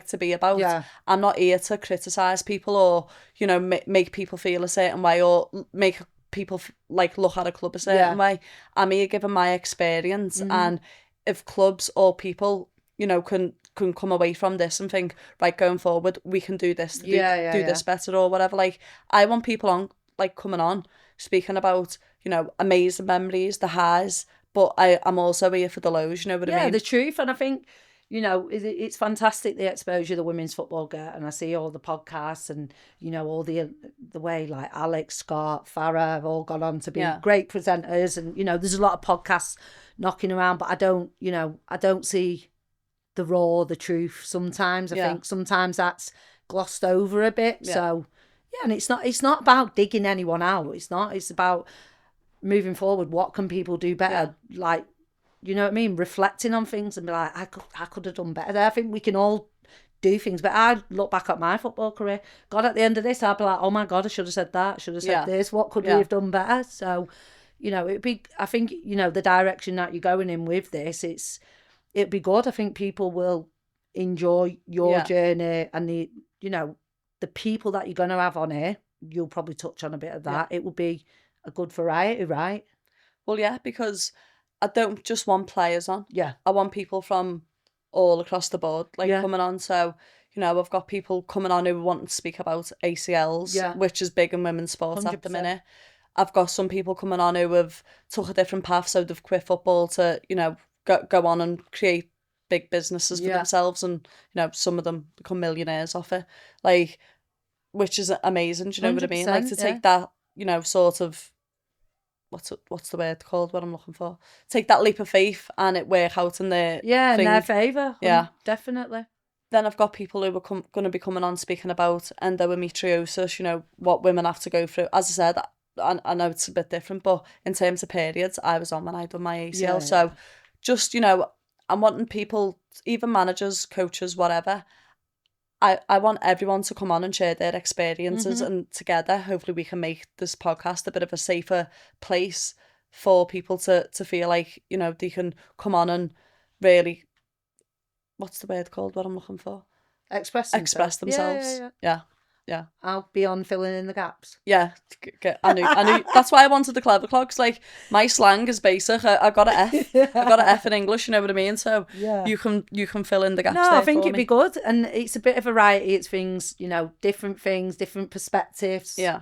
to be about. Yeah. I'm not here to criticise people or, you know, make people feel a certain way or make people like look at a club a certain way. I'm here giving my experience, and if clubs or people, you know, can come away from this and think, right, going forward, we can do this, do this better or whatever. Like, I want people on, like, coming on, speaking about, you know, amazing memories, the highs, but I'm also here for the lows, you know what I mean? Yeah, the truth. And I think, you know, it's fantastic the exposure the women's football get, and I see all the podcasts and, you know, all the way like Alex, Scott, Farah have all gone on to be great presenters, and, you know, there's a lot of podcasts knocking around, but I don't see the raw, the truth sometimes. I think sometimes that's glossed over a bit. So yeah, and it's not about digging anyone out. It's about moving forward. What can people do better? Like, you know what I mean? Reflecting on things and be like, I could have done better there. I think we can all do things, but I look back at my football career. God, at the end of this, I'd be like, oh my God, I should have said that. I should have said this. What could we have done better? So, you know, I think, you know, the direction that you're going in with this, it'd be good. I think people will enjoy your journey, and the, you know, the people that you're going to have on here, you'll probably touch on a bit of that. It will be a good variety, right? Well, yeah, because I don't just want players on. Yeah. I want people from all across the board, like, coming on. So, you know, I've got people coming on who want to speak about ACLs, which is big in women's sports 100%. At the minute. I've got some people coming on who have took a different path, so they've quit football to, you know, go on and create big businesses for themselves, and, you know, some of them become millionaires off it, like, which is amazing. Do you know what I mean? Like, to take that, you know, sort of, what's the word called, what I'm looking for, take that leap of faith and it work out in their in their favour. Definitely. Then I've got people who are going to be coming on speaking about endometriosis, you know, what women have to go through. As I said, I know it's a bit different, but in terms of periods, I was on when I done my ACL. So just, you know, I'm wanting people, even managers, coaches, whatever, I want everyone to come on and share their experiences, and together, hopefully we can make this podcast a bit of a safer place for people to feel like, you know, they can come on and really, what's the word called, what I'm looking for? Express themselves. Yeah. I'll be on filling in the gaps. Yeah, I knew. That's why I wanted the clever clogs. Like, my slang is basic. I got an F. I got an F in English. You know what I mean? So you can fill in the gaps. No, I think it'd be good, and it's a bit of variety. It's things, you know, different things, different perspectives. Yeah.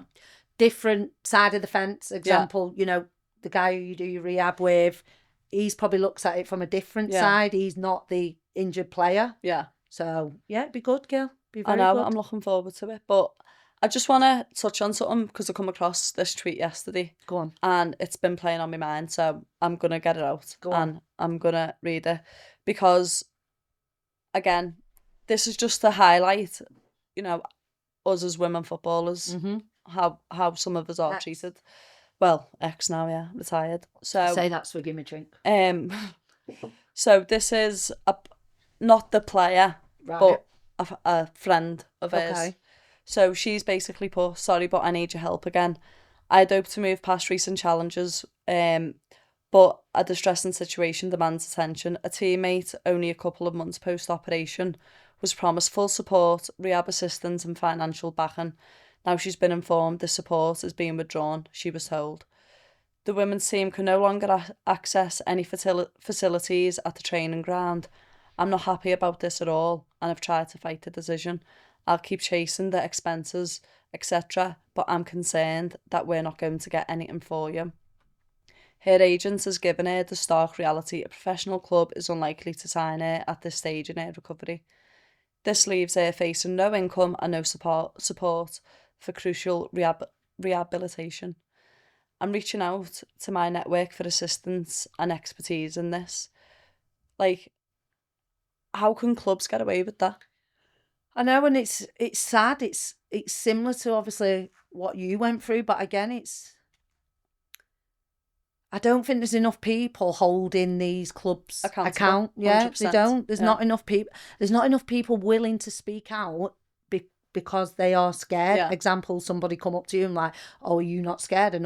Different side of the fence. Example, you know, the guy who you do your rehab with, he's probably looks at it from a different side. He's not the injured player. Yeah. So yeah, it'd be good, girl. I know, I'm looking forward to it, but I just want to touch on something because I come across this tweet yesterday. Go on. And it's been playing on my mind, so I'm going to get it out. Go on. And I'm going to read it because, again, this is just to highlight, you know, us as women footballers, how some of us are treated. Well, ex now, yeah, retired. So say that, so give me a drink. So this is not the player, but a friend of hers. So she's basically put, sorry, but I need your help again. I'd hope to move past recent challenges, but a distressing situation demands attention. A teammate, only a couple of months post-operation, was promised full support, rehab assistance and financial backing. Now she's been informed the support is being withdrawn, she was told. The women's team can no longer access any facilities at the training ground. I'm not happy about this at all, and I've tried to fight the decision. I'll keep chasing the expenses, etc., but I'm concerned that we're not going to get anything for you. Her agent has given her the stark reality a professional club is unlikely to sign her at this stage in her recovery. This leaves her facing no income and no support for crucial rehabilitation. I'm reaching out to my network for assistance and expertise in this. Like, how can clubs get away with that? I know, and it's sad. It's similar to obviously what you went through, but again, I don't think there's enough people holding these clubs account. Yeah, 100%. they don't. There's not enough people. There's not enough people willing to speak out because they are scared. Yeah. Example: somebody come up to you and like, "Oh, are you not scared?"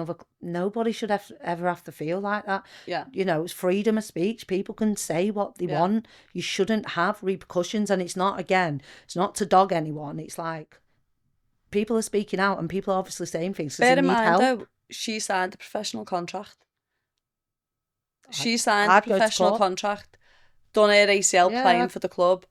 Nobody should ever have to feel like that. Yeah. You know, it's freedom of speech. People can say what they want. You shouldn't have repercussions, and it's not to dog anyone. It's like people are speaking out, and people are obviously saying things because they need help. Though, she signed a professional contract. She signed a professional contract, done her ACL playing for the club,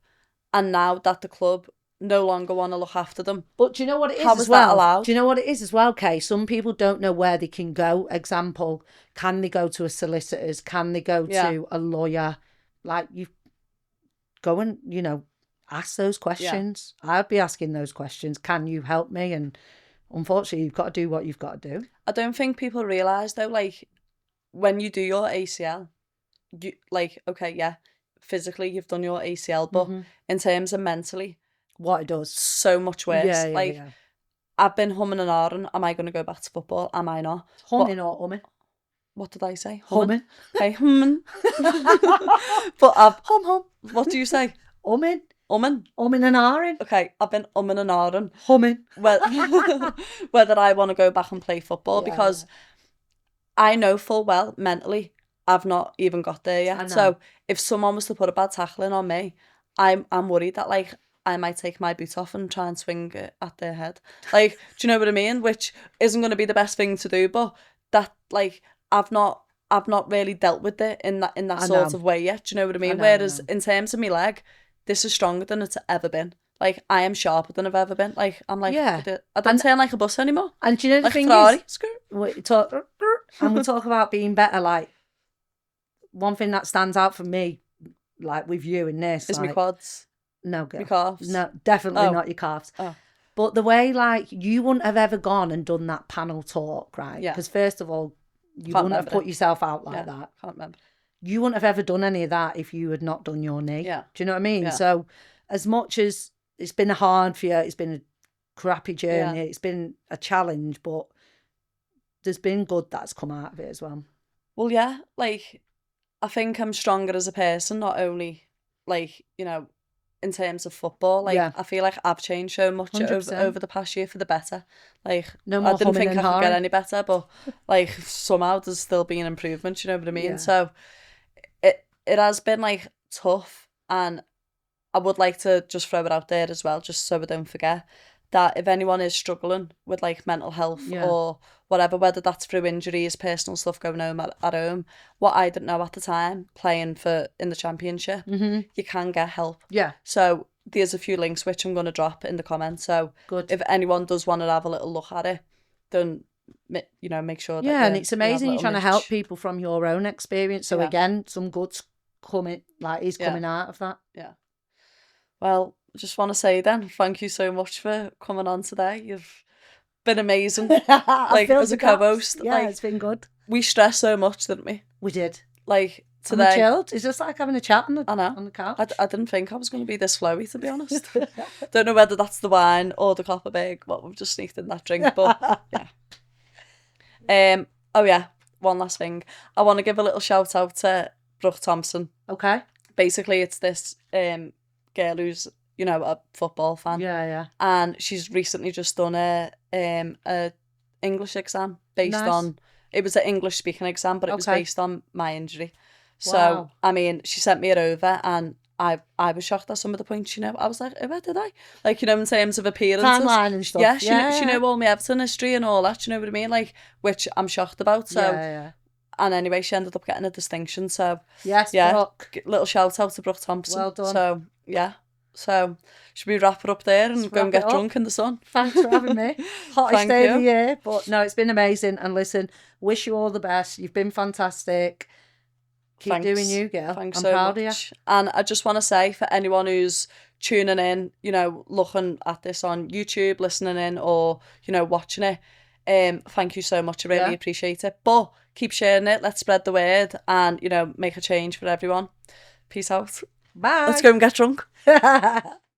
and now that the club no longer want to look after them. But do you know what it is How as is well? that allowed? Do you know what it is as well, Kay? Some people don't know where they can go. Example, can they go to a solicitor's? Can they go to a lawyer? Like, you go and, you know, ask those questions. I'd be asking those questions. Can you help me? And unfortunately, you've got to do what you've got to do. I don't think people realise, though, like, when you do your ACL, you, like, okay, yeah, physically you've done your ACL, but in terms of mentally, what it does, so much worse. I've been humming and ahhing. Am I going to go back to football? Am I not? Humming or humming? What did I say? Humming. Okay, humming. But I've hum. What do you say? Humming. Umming. Umming and ahhing. Okay, I've been umming and ahhing. Humming. Whether I want to go back and play football because I know full well mentally I've not even got there yet. So if someone was to put a bad tackling on me, I'm worried that like I might take my boot off and try and swing it at their head. Like, do you know what I mean? Which isn't going to be the best thing to do, but that like I've not really dealt with it in that sort of way yet. Do you know what I mean? Whereas in terms of my leg, this is stronger than it's ever been. Like, I am sharper than I've ever been. Like, I'm like, I don't turn like a bus anymore. And do you know the like thing Ferrari. is, we talk about being better. Like, one thing that stands out for me, like with you in this, is like, my quads. No, girl. My calves. No, definitely not your calves. Oh. But the way, like, you wouldn't have ever gone and done that panel talk, right? Yeah. Because first of all, you wouldn't have put yourself out like that. Can't remember. You wouldn't have ever done any of that if you had not done your knee. Yeah. Do you know what I mean? Yeah. So, as much as it's been hard for you, it's been a crappy journey, it's been a challenge, but there's been good that's come out of it as well. Well, yeah, like, I think I'm stronger as a person, not only, like, you know, in terms of football. Like, I feel like I've changed so much over the past year for the better. Like, no more I didn't think I could get any better, but like somehow there's still been an improvement, you know what I mean? So it has been like tough, and I would like to just throw it out there as well, just so we don't forget, that if anyone is struggling with like mental health or whatever, whether that's through injuries, personal stuff going on at home, what I didn't know at the time, playing in the championship, you can get help. Yeah. So there's a few links which I'm going to drop in the comments. So if anyone does want to have a little look at it, then, you know, make sure that and it's amazing you're trying to help people from your own experience. So again, some good's coming out of that. Yeah. Well, I just want to say then, thank you so much for coming on today. You've been amazing. Like, as a co-host. Yeah, like, it's been good. We stressed so much, didn't we? We did. Like, today. And we chilled. It's just like having a chat on the couch. I didn't think I was going to be this flowy, to be honest. Don't know whether that's the wine or the Copperberg, what we've just sneaked in that drink, but yeah. Oh yeah, one last thing. I want to give a little shout out to Brooke Thompson. Okay. Basically, it's this girl who's, you know, a football fan. Yeah. And she's recently just done a English exam based on, it was an English speaking exam, but it was based on my injury. So, I mean, she sent me it over, and I was shocked at some of the points, you know. I was like, oh, where did I? Like, you know, in terms of appearances. Timeline and stuff. Yeah, she knew all my Everton history and all that, you know what I mean? Like, which I'm shocked about. So, and anyway, she ended up getting a distinction. So, yes, Brooke. Little shout out to Brooke Thompson. Well done. So, yeah. So, should we wrap it up there and go and get drunk in the sun? Thanks for having me. Hottest day of the year. But no, it's been amazing. And listen, wish you all the best. You've been fantastic. Keep doing you, girl. Thanks I'm so proud much. of you. And I just want to say, for anyone who's tuning in, you know, looking at this on YouTube, listening in, or, you know, watching it, Thank you so much. I really appreciate it. But keep sharing it. Let's spread the word and, make a change for everyone. Peace out. Bye. Let's go and get drunk.